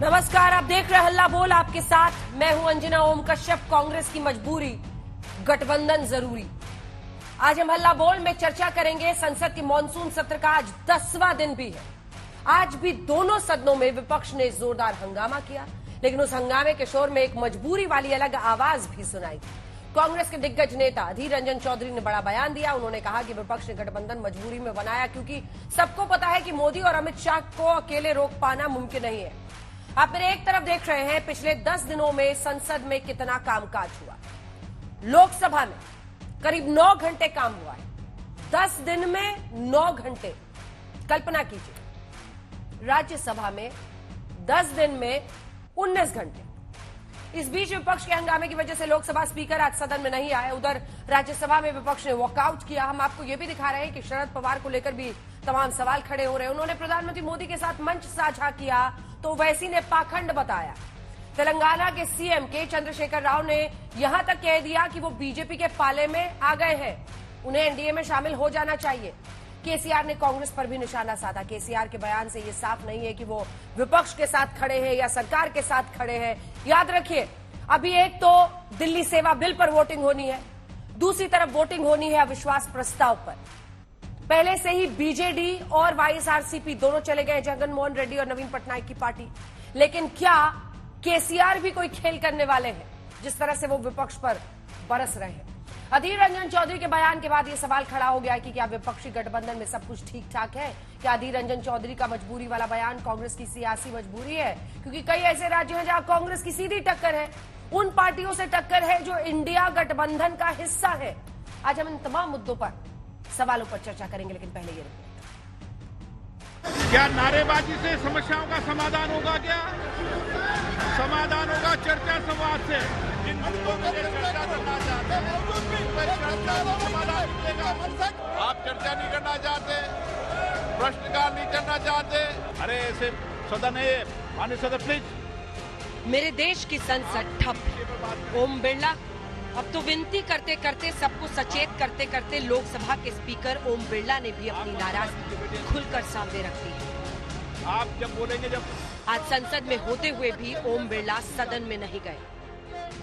नमस्कार, आप देख रहे हैं हल्ला बोल, आपके साथ मैं हूं अंजना ओम कश्यप। कांग्रेस की मजबूरी, गठबंधन जरूरी। आज हम हल्ला बोल में चर्चा करेंगे। संसद के मानसून सत्र का आज 10वां दिन भी है। आज भी दोनों सदनों में विपक्ष ने जोरदार हंगामा किया, लेकिन उस हंगामे के शोर में एक मजबूरी वाली अलग आवाज भी सुनाई। कांग्रेस के दिग्गज नेता अधीर रंजन चौधरी ने बड़ा बयान दिया। उन्होंने कहा कि विपक्ष ने गठबंधन मजबूरी में बनाया, क्योंकि सबको पता है कि मोदी और अमित शाह को अकेले रोक पाना मुमकिन नहीं है। आप मेरे एक तरफ देख रहे हैं पिछले 10 दिनों में संसद में कितना कामकाज हुआ। लोकसभा में करीब 9 घंटे काम हुआ है। 10 दिन में 9 घंटे, कल्पना कीजिए। राज्यसभा में 10 दिन में 19 घंटे। इस बीच विपक्ष के हंगामे की वजह से लोकसभा स्पीकर आज सदन में नहीं आए। उधर राज्यसभा में विपक्ष ने वॉकआउट किया। हम आपको यह भी दिखा रहे हैं कि शरद पवार को लेकर भी तमाम सवाल खड़े हो रहे हैं। उन्होंने प्रधानमंत्री मोदी के साथ मंच साझा किया तो वैसी ने पाखंड बताया। तेलंगाना के सीएम के चंद्रशेखर राव ने यहां तक कह दिया कि वो बीजेपी के पाले में आ गए हैं, उन्हें एनडीए में शामिल हो जाना चाहिए। केसीआर ने कांग्रेस पर भी निशाना साधा। केसीआर के बयान से ये साफ नहीं है कि वो विपक्ष के साथ खड़े हैं या सरकार के साथ खड़े हैं। याद रखिए, अभी एक तो दिल्ली सेवा बिल पर वोटिंग होनी है, दूसरी तरफ वोटिंग होनी है अविश्वास प्रस्ताव पर। पहले से ही बीजेडी और वाईएसआरसीपी दोनों चले गए, जगन मोहन रेड्डी और नवीन पटनायक की पार्टी। लेकिन क्या केसीआर भी कोई खेल करने वाले हैं, जिस तरह से वो विपक्ष पर बरस रहे हैं? अधीर रंजन चौधरी के बयान के बाद ये सवाल खड़ा हो गया कि क्या विपक्षी गठबंधन में सब कुछ ठीक ठाक है? क्या अधीर रंजन चौधरी का मजबूरी वाला बयान कांग्रेस की सियासी मजबूरी है? क्योंकि कई ऐसे राज्य हैं जहां कांग्रेस की सीधी टक्कर है, उन पार्टियों से टक्कर है जो इंडिया गठबंधन का हिस्सा है। आज हम इन तमाम मुद्दों पर सवालों पर चर्चा करेंगे, लेकिन पहले ये क्या नारेबाजी से समस्याओं का समाधान होगा? क्या समाधान होगा चर्चा संवाद से? जिन मुद्दों पर चर्चा करना चाहते हैं समाधान मिलेगा। आप चर्चा नहीं करना चाहते, प्रश्नकाल नहीं करना चाहते, अरे ऐसे सदन है, माननीय सदस्य प्लीज। मेरे देश की संसद ठप है। ओम बिरला अब तो विनती करते करते, सबको सचेत करते करते लोकसभा के स्पीकर ओम बिरला ने भी अपनी नाराजगी खुलकर सामने रख दी है। आप जब बोलेंगे, जब आज संसद में होते हुए भी ओम बिरला सदन में नहीं गए।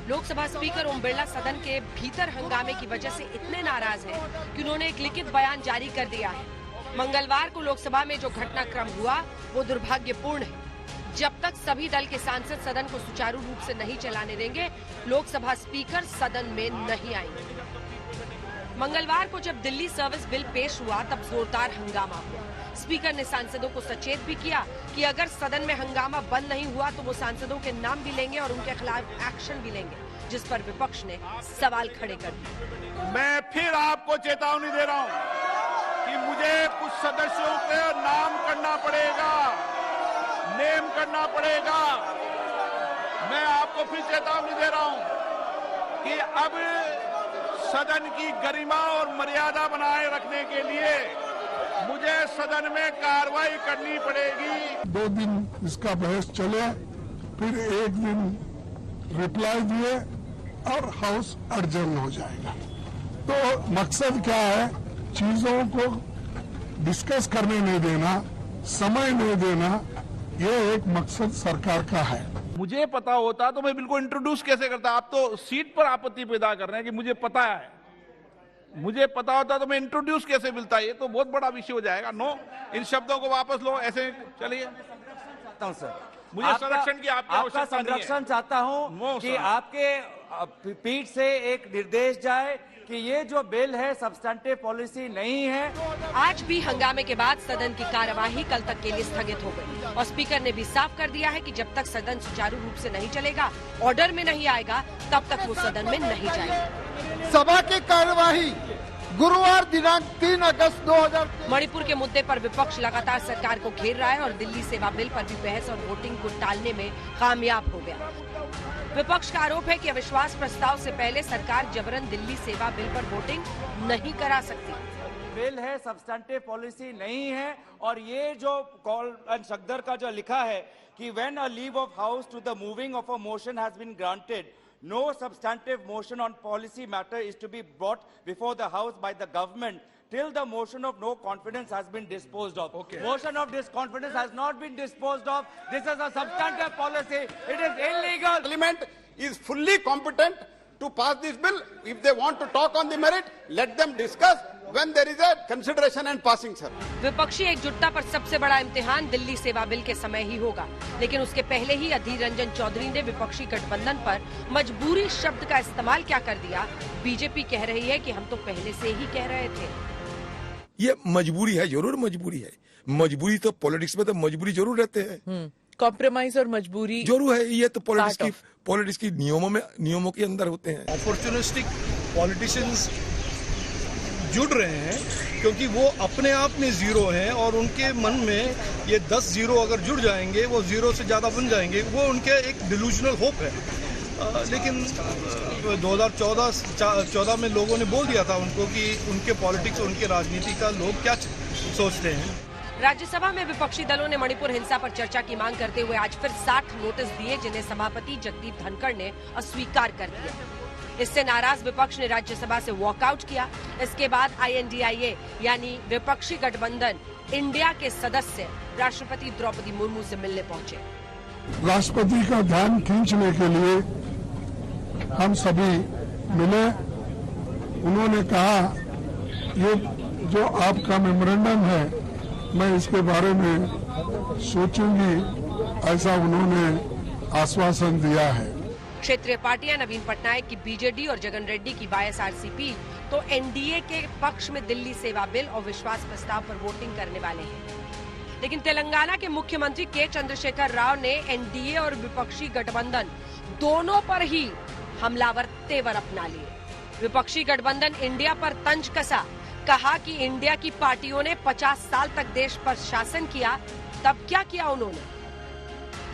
लोकसभा स्पीकर ओम बिरला सदन के भीतर हंगामे की वजह से इतने नाराज हैं कि उन्होंने एक लिखित बयान जारी कर दिया है। मंगलवार को लोकसभा में जो घटनाक्रम हुआ वो दुर्भाग्यपूर्ण है। जब तक सभी दल के सांसद सदन को सुचारू रूप से नहीं चलाने देंगे, लोकसभा स्पीकर सदन में नहीं आएंगे। मंगलवार को जब दिल्ली सर्विस बिल पेश हुआ तब जोरदार हंगामा हुआ। स्पीकर ने सांसदों को सचेत भी किया कि अगर सदन में हंगामा बंद नहीं हुआ तो वो सांसदों के नाम भी लेंगे और उनके खिलाफ एक्शन भी लेंगे, जिस पर विपक्ष ने सवाल खड़े कर दिए। मैं फिर आपको चेतावनी दे रहा हूं कि मुझे कुछ सदस्यों के नाम करना पड़ेगा, नेम करना पड़ेगा। मैं आपको फिर चेतावनी दे रहा हूं कि अब सदन की गरिमा और मर्यादा बनाए रखने के लिए मुझे सदन में कार्रवाई करनी पड़ेगी। 2 दिन इसका बहस चले, फिर 1 दिन रिप्लाई दिए और हाउस अडजर्न हो जाएगा। तो मकसद क्या है? चीजों को डिस्कस करने नहीं देना, समय नहीं देना, ये एक मकसद सरकार का है। मुझे पता होता तो मैं बिल्कुल इंट्रोड्यूस कैसे करता? आप तो सीट पर आपत्ति पैदा कर रहे हैं कि मुझे पता है। मुझे पता होता तो मैं इंट्रोड्यूस कैसे मिलता? ये तो बहुत बड़ा विषय हो जाएगा। नो, इन शब्दों को वापस लो। ऐसे चलिए, चाहता हूं सर, मुझे संरक्षण की आपका संरक्षण चाहता हूं कि आपके पीठ से एक निर्देश जाए कि ये जो बिल है सब्सटेंटिव पॉलिसी नहीं है। आज भी हंगामे के बाद सदन की कार्यवाही कल तक के लिए स्थगित हो गई और स्पीकर ने भी साफ कर दिया है कि जब तक सदन सुचारू रूप से नहीं चलेगा, ऑर्डर में नहीं आएगा, तब तक वो सदन में नहीं जाएगा। सभा की कार्यवाही गुरुवार दिनांक 3 अगस्त 2000। मणिपुर के मुद्दे पर विपक्ष लगातार सरकार को घेर रहा है और दिल्ली सेवा बिल पर भी बहस और वोटिंग को टालने में कामयाब हो गया। विपक्ष का आरोप है कि अविश्वास प्रस्ताव से पहले सरकार जबरन दिल्ली सेवा बिल पर वोटिंग नहीं करा सकती। बिल है सब्सटेंटिव पॉलिसी नहीं है, और ये जो कॉल एंड सगदर का जो लिखा है कि when a leave of house to the moving of a motion has been granted, no substantive motion on policy matter is to be brought before the House by the government till the motion of no confidence has been disposed of. Motion of disconfidence has not been disposed of. This is a substantive policy. It is illegal. Parliament is fully competent to pass this bill. If they want to talk on the merit, let them discuss when there is a consideration and passing, sir. विपक्षी एकजुटता पर सबसे बड़ा इम्तिहान दिल्ली सेवा bill के समय ही होगा, लेकिन उसके पहले ही अधीर रंजन चौधरी ने विपक्षी गठबंधन पर मजबूरी शब्द का इस्तेमाल क्या कर दिया। बीजेपी कह रही है कि हम तो पहले से ही कह रहे थे। ये मजबूरी है, जरूर मजबूरी है। मजबूरी तो पॉलिटिक्स में तो मजबूरी जरूर रहते हैं। कॉम्प्रोमाइज और मजबूरी जरूर है, ये तो पॉलिटिक्स की नियमों के अंदर होते हैं। अपॉर्चुनिस्टिक पॉलिटिशियंस जुड़ रहे हैं क्योंकि वो अपने आप में जीरो हैं और उनके मन में ये 10 जीरो अगर जुड़ जाएंगे वो जीरो से ज्यादा बन जाएंगे, वो उनके एक डिल्यूजनल होप है। लेकिन 2014 में लोगों ने बोल दिया था उनको कि उनके पॉलिटिक्स और उनके राजनीति का लोग क्या सोचते हैं। राज्यसभा में विपक्षी दलों ने मणिपुर हिंसा पर चर्चा की मांग करते हुए आज फिर 60 नोटिस दिए, जिन्हें सभापति जगदीप धनखड़ ने अस्वीकार कर दिया। इससे नाराज विपक्ष ने राज्यसभा से वॉकआउट किया। इसके बाद INDIA यानी विपक्षी गठबंधन इंडिया के सदस्य राष्ट्रपति द्रौपदी मुर्मू से मिलने पहुंचे। राष्ट्रपति का ध्यान खींचने के लिए हम सभी मिले। उन्होंने कहा ये जो आपका मेमोरेंडम है मैं इसके बारे में सोचूंगी, ऐसा उन्होंने आश्वासन दिया है। क्षेत्रीय पार्टियां नवीन पटनायक की BJD और जगन रेड्डी की YSRCP तो NDA के पक्ष में दिल्ली सेवा बिल और विश्वास प्रस्ताव पर वोटिंग करने वाले हैं। लेकिन तेलंगाना के मुख्यमंत्री के चंद्रशेखर राव ने NDA और विपक्षी गठबंधन दोनों पर ही हमलावर तेवर अपना लिए। विपक्षी गठबंधन इंडिया पर तंज कसा, कहा कि इंडिया की पार्टियों ने 50 साल तक देश पर शासन किया, तब क्या किया उन्होंने।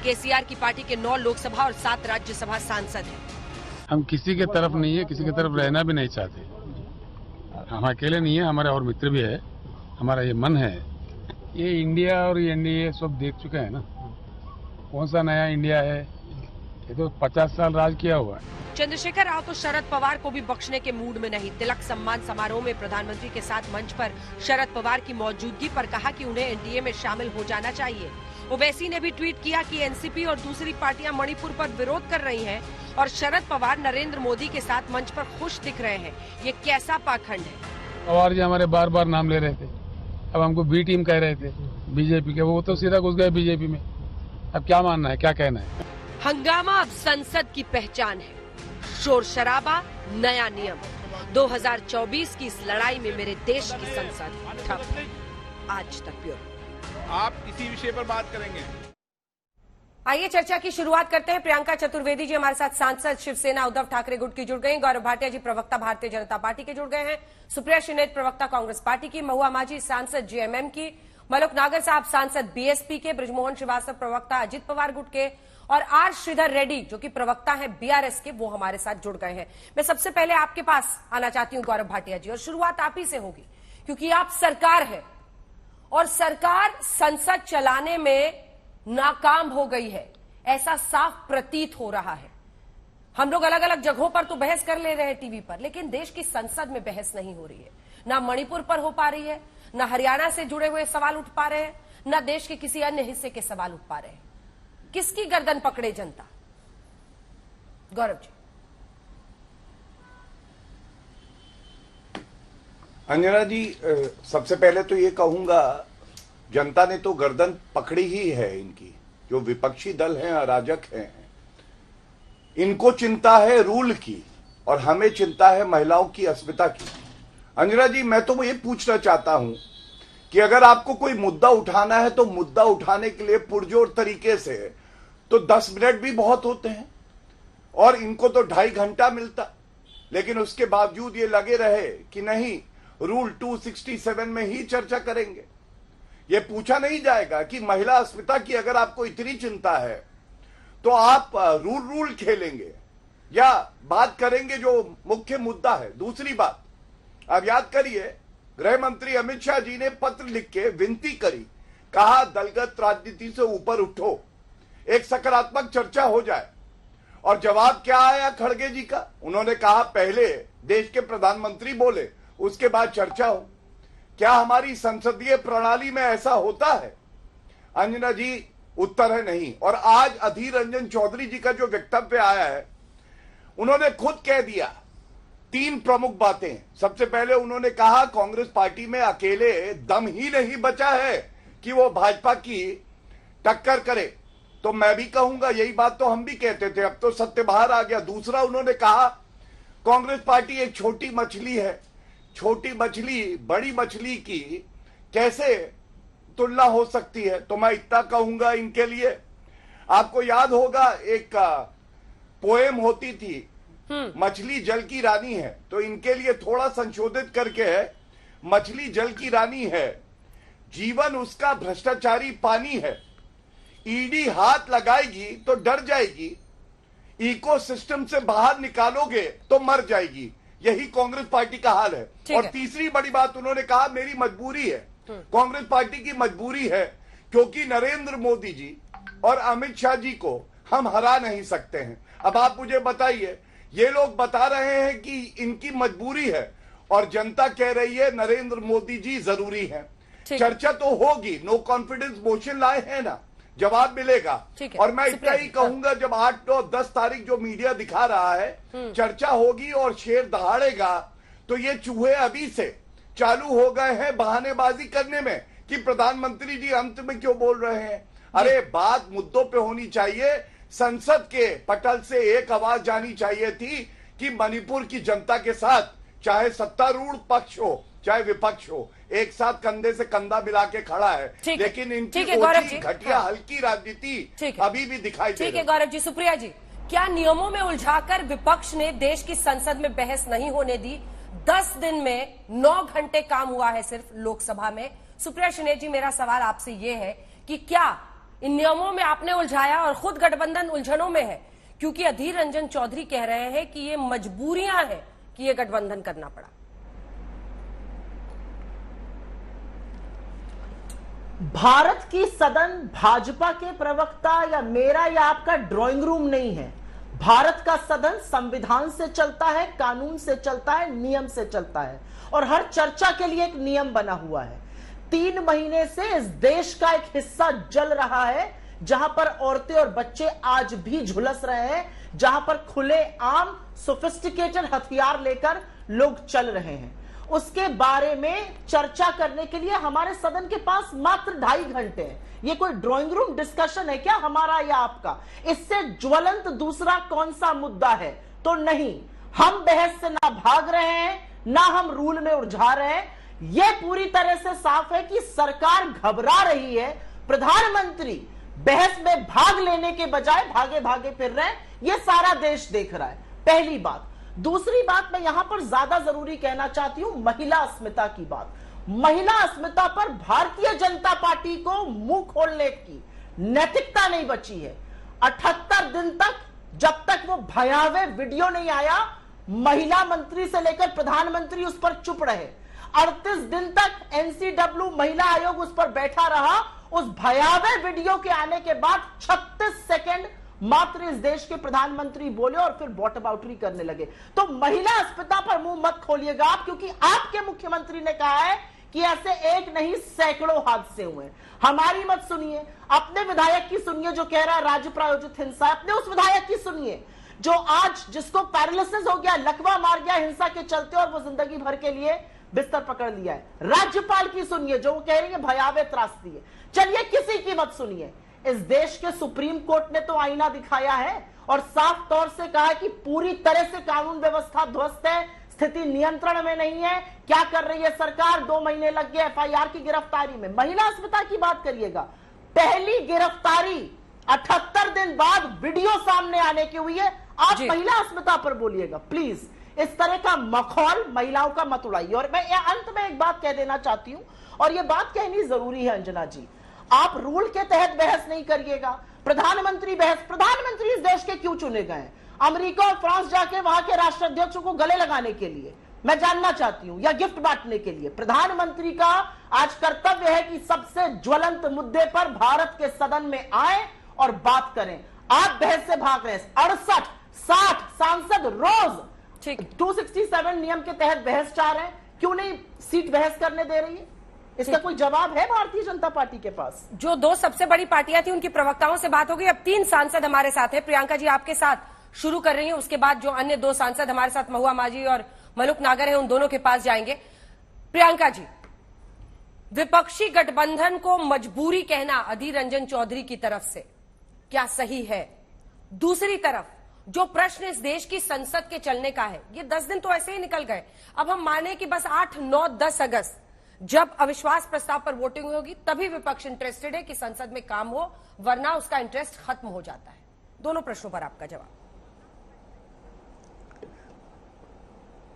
KCR की पार्टी के 9 लोकसभा और 7 राज्यसभा सांसद हैं। हम किसी के तरफ नहीं है, किसी की तरफ रहना भी नहीं चाहते। हम अकेले नहीं है, हमारे और मित्र भी है। हमारा ये मन है, ये इंडिया और ये NDA सब देख चुके हैं ना, कौन सा नया इंडिया है। ये तो 50 साल राज किया हुआ है। चंद्रशेखर राव तो शरद पवार को भी बख्शने के मूड में नहीं। तिलक सम्मान समारोह में प्रधानमंत्री के साथ मंच पर शरद पवार की मौजूदगी पर कहा कि उन्हें NDA में शामिल हो जाना चाहिए। ओवैसी ने भी ट्वीट किया कि NCP और दूसरी पार्टियां मणिपुर पर विरोध कर रही हैं और शरद पवार नरेंद्र मोदी के साथ मंच पर खुश दिख रहे हैं। ये कैसा पाखंड है। पवार जी हमारे बार बार नाम ले रहे थे, अब हमको B टीम कह रहे थे बीजेपी के, वो तो सीधा घुस गए बीजेपी में। अब क्या मानना है, क्या कहना है। हंगामा अब संसद की पहचान है। शोर शराबा, नया नियम। 2024 की इस लड़ाई में मेरे देश की संसद ठप। आज तक ब्यूरो। आप इसी विषय पर बात करेंगे। आइए चर्चा की शुरुआत करते हैं। प्रियंका चतुर्वेदी जी हमारे साथ सांसद शिवसेना उद्धव ठाकरे गुट की जुड़ गई। गौरव भाटिया जी प्रवक्ता भारतीय जनता पार्टी के जुड़ गए हैं। सुप्रिया श्रीनेत प्रवक्ता कांग्रेस पार्टी की। महुआ माझी सांसद JMM की। मलुक नागर साहब सांसद BSP के। बृजमोहन श्रीवास्तव प्रवक्ता अजित पवार गुट के और R श्रीधर रेड्डी जो कि प्रवक्ता हैं BRS के, वो हमारे साथ जुड़ गए हैं। मैं सबसे पहले आपके पास आना चाहती हूं गौरव भाटिया जी, और शुरुआत आप ही से होगी क्योंकि आप सरकार है और सरकार संसद चलाने में नाकाम हो गई है, ऐसा साफ प्रतीत हो रहा है। हम लोग अलग अलग जगहों पर तो बहस कर ले रहे हैं टीवी पर, लेकिन देश की संसद में बहस नहीं हो रही है। ना मणिपुर पर हो पा रही है, ना हरियाणा से जुड़े हुए सवाल उठ पा रहे हैं, ना देश के किसी अन्य हिस्से के सवाल उठ पा रहे हैं। किसकी गर्दन पकड़े जनता। गौरव जी। अंजना जी, सबसे पहले तो ये कहूंगा जनता ने तो गर्दन पकड़ी ही है इनकी। जो विपक्षी दल हैं, अराजक हैं, इनको चिंता है रूल की और हमें चिंता है महिलाओं की अस्मिता की। अंजना जी, मैं तो ये पूछना चाहता हूं कि अगर आपको कोई मुद्दा उठाना है तो मुद्दा उठाने के लिए पुरजोर तरीके से तो 10 मिनट भी बहुत होते हैं और इनको तो 2.5 घंटा मिलता, लेकिन उसके बावजूद ये लगे रहे कि नहीं, रूल 267 में ही चर्चा करेंगे। ये पूछा नहीं जाएगा कि महिला अस्मिता की अगर आपको इतनी चिंता है तो आप रूल खेलेंगे या बात करेंगे जो मुख्य मुद्दा है। दूसरी बात, आप याद करिए, गृह मंत्री अमित शाह जी ने पत्र लिख के विनती करी, कहा दलगत राजनीति से ऊपर उठो, एक सकारात्मक चर्चा हो जाए। और जवाब क्या आया खड़गे जी का? उन्होंने कहा पहले देश के प्रधानमंत्री बोले, उसके बाद चर्चा हो। क्या हमारी संसदीय प्रणाली में ऐसा होता है? अंजना जी, उत्तर है नहीं। और आज अधीर रंजन चौधरी जी का जो वक्तव्य आया है, उन्होंने खुद कह दिया 3 प्रमुख बातें। सबसे पहले उन्होंने कहा कांग्रेस पार्टी में अकेले दम ही नहीं बचा है कि वो भाजपा की टक्कर करे। तो मैं भी कहूंगा, यही बात तो हम भी कहते थे, अब तो सत्य बाहर आ गया। दूसरा उन्होंने कहा कांग्रेस पार्टी एक छोटी मछली है, छोटी मछली बड़ी मछली की कैसे तुलना हो सकती है। तो मैं इतना कहूंगा इनके लिए, आपको याद होगा एक पोएम होती थी, मछली जल की रानी है, तो इनके लिए थोड़ा संशोधित करके है, मछली जल की रानी है, जीवन उसका भ्रष्टाचारी पानी है, ईडी हाथ लगाएगी तो डर जाएगी, इकोसिस्टम से बाहर निकालोगे तो मर जाएगी। यही कांग्रेस पार्टी का हाल है। और तीसरी बड़ी बात उन्होंने कहा, मेरी मजबूरी है, कांग्रेस पार्टी की मजबूरी है, क्योंकि नरेंद्र मोदी जी और अमित शाह जी को हम हरा नहीं सकते हैं। अब आप मुझे बताइए, ये लोग बता रहे हैं कि इनकी मजबूरी है और जनता कह रही है नरेंद्र मोदी जी जरूरी है। चर्चा तो होगी, नो कॉन्फिडेंस मोशन लाए हैं ना, जवाब मिलेगा। और मैं इतना ही कहूंगा, जब 8 और 10 तारीख जो मीडिया दिखा रहा है, चर्चा होगी और शेर दहाड़ेगा, तो ये चूहे अभी से चालू हो गए हैं बहानेबाजी करने में कि प्रधानमंत्री जी अंत में क्यों बोल रहे हैं। अरे बात मुद्दों पे होनी चाहिए। संसद के पटल से एक आवाज जानी चाहिए थी कि मणिपुर की जनता के साथ, चाहे सत्तारूढ़ पक्ष हो चाहे विपक्ष हो, एक साथ कंधे से कंधा मिला के खड़ा है। लेकिन इनकी घटिया हल्की राजनीति अभी भी दिखाई दे रही है। ठीक है गौरव जी। सुप्रिया जी, क्या नियमों में उलझाकर विपक्ष ने देश की संसद में बहस नहीं होने दी? 10 दिन में 9 घंटे काम हुआ है सिर्फ लोकसभा में। सुप्रिया शिनेर जी, मेरा सवाल आपसे ये है कि क्या इन नियमों में आपने उलझाया और खुद गठबंधन उलझनों में है? क्योंकि अधीर रंजन चौधरी कह रहे हैं कि ये मजबूरियां हैं कि ये गठबंधन करना पड़ा। भारत की सदन भाजपा के प्रवक्ता या मेरा या आपका ड्राइंग रूम नहीं है। भारत का सदन संविधान से चलता है, कानून से चलता है, नियम से चलता है और हर चर्चा के लिए एक नियम बना हुआ है। 3 महीने से इस देश का एक हिस्सा जल रहा है जहां पर औरतें और बच्चे आज भी झुलस रहे हैं, जहां पर खुले आम सोफिस्टिकेटेड हथियार लेकर लोग चल रहे हैं। उसके बारे में चर्चा करने के लिए हमारे सदन के पास मात्र 2.5 घंटे हैं। ये कोई ड्राइंग रूम डिस्कशन है क्या हमारा या आपका? इससे ज्वलंत दूसरा कौन सा मुद्दा है? तो नहीं, हम बहस से ना भाग रहे हैं, ना हम रूल में उलझा रहे हैं। यह पूरी तरह से साफ है कि सरकार घबरा रही है। प्रधानमंत्री बहस में भाग लेने के बजाय भागे भागे फिर रहे हैं। यह सारा देश देख रहा है, पहली बात। दूसरी बात मैं यहां पर ज्यादा जरूरी कहना चाहती हूं, महिला अस्मिता की बात। महिला अस्मिता पर भारतीय जनता पार्टी को मुंह खोलने की नैतिकता नहीं बची है। 78 दिन तक, जब तक वो भयावह वीडियो नहीं आया, महिला मंत्री से लेकर प्रधानमंत्री उस पर चुप रहे। 38 दिन तक एनसीडब्ल्यू महिला आयोग उस पर बैठा रहा। उस भयावह वीडियो के आने के बाद 36 सेकंड मात्र इस देश के प्रधानमंत्री बोले और फिर बॉटमआउटरी करने लगे। तो महिला अस्मिता पर मुंह मत खोलिएगा आप, क्योंकि आपके मुख्यमंत्री ने कहा है कि ऐसे एक नहीं सैकड़ों हादसे हुए। हमारी मत सुनिए, अपने विधायक की सुनिए जो कह रहा है राज्य प्रायोजित हिंसा। अपने उस विधायक की सुनिए जो आज, जिसको पैरालिसिस हो गया, लकवा मार गया हिंसा के चलते और वो जिंदगी भर के लिए बिस्तर पकड़ लिया है। राज्यपाल की सुनिए जो वो कह रही है भयावह त्रासदी है। चलिए किसी की मत सुनिए। इस देश के सुप्रीम कोर्ट ने तो आईना दिखाया है और साफ तौर से कहा कि पूरी तरह से कानून व्यवस्था ध्वस्त है, स्थिति नियंत्रण में नहीं है। क्या कर रही है सरकार? 2 महीने लग गए एफआईआर की गिरफ्तारी में। महिला अस्मिता की बात करिएगा, पहली गिरफ्तारी 78 दिन बाद वीडियो सामने आने की हुई है। आप महिला अस्मिता पर बोलिएगा प्लीज। इस तरह का मखौल महिलाओं का मत उड़ाइए। और मैं अंत में एक बात कह देना चाहती हूं, और यह बात कहनी जरूरी है अंजना जी, आप रूल के तहत बहस नहीं करिएगा। प्रधानमंत्री इस देश के क्यों चुने गए? अमेरिका और फ्रांस जाके वहां के राष्ट्राध्यक्षों को गले लगाने के लिए, मैं जानना चाहती हूं, या गिफ्ट बांटने के लिए? प्रधानमंत्री का आज कर्तव्य है कि सबसे ज्वलंत मुद्दे पर भारत के सदन में आए और बात करें। आप बहस से भाग रहे हैं। 68-60 सांसद रोज 267 नियम के तहत बहस चाह रहे हैं। क्यों नहीं सीट बहस करने दे रही है? इसका कोई जवाब है भारतीय जनता पार्टी के पास? जो दो सबसे बड़ी पार्टियां थी उनकी प्रवक्ताओं से बात होगी। अब 3 सांसद हमारे साथ हैं। प्रियंका जी आपके साथ शुरू कर रही हैं, उसके बाद जो अन्य 2 सांसद हमारे साथ महुआ माझी और मलुक नागर हैं उन दोनों के पास जाएंगे। प्रियंका जी, विपक्षी गठबंधन को मजबूरी कहना अधीर रंजन चौधरी की तरफ से क्या सही है? दूसरी तरफ जो प्रश्न इस देश की संसद के चलने का है, ये 10 दिन तो ऐसे ही निकल गए। अब हम माने कि बस 8, 9, 10 अगस्त जब अविश्वास प्रस्ताव पर वोटिंग होगी तभी विपक्ष इंटरेस्टेड है कि संसद में काम हो, वरना उसका इंटरेस्ट खत्म हो जाता है। दोनों प्रश्नों पर आपका जवाब।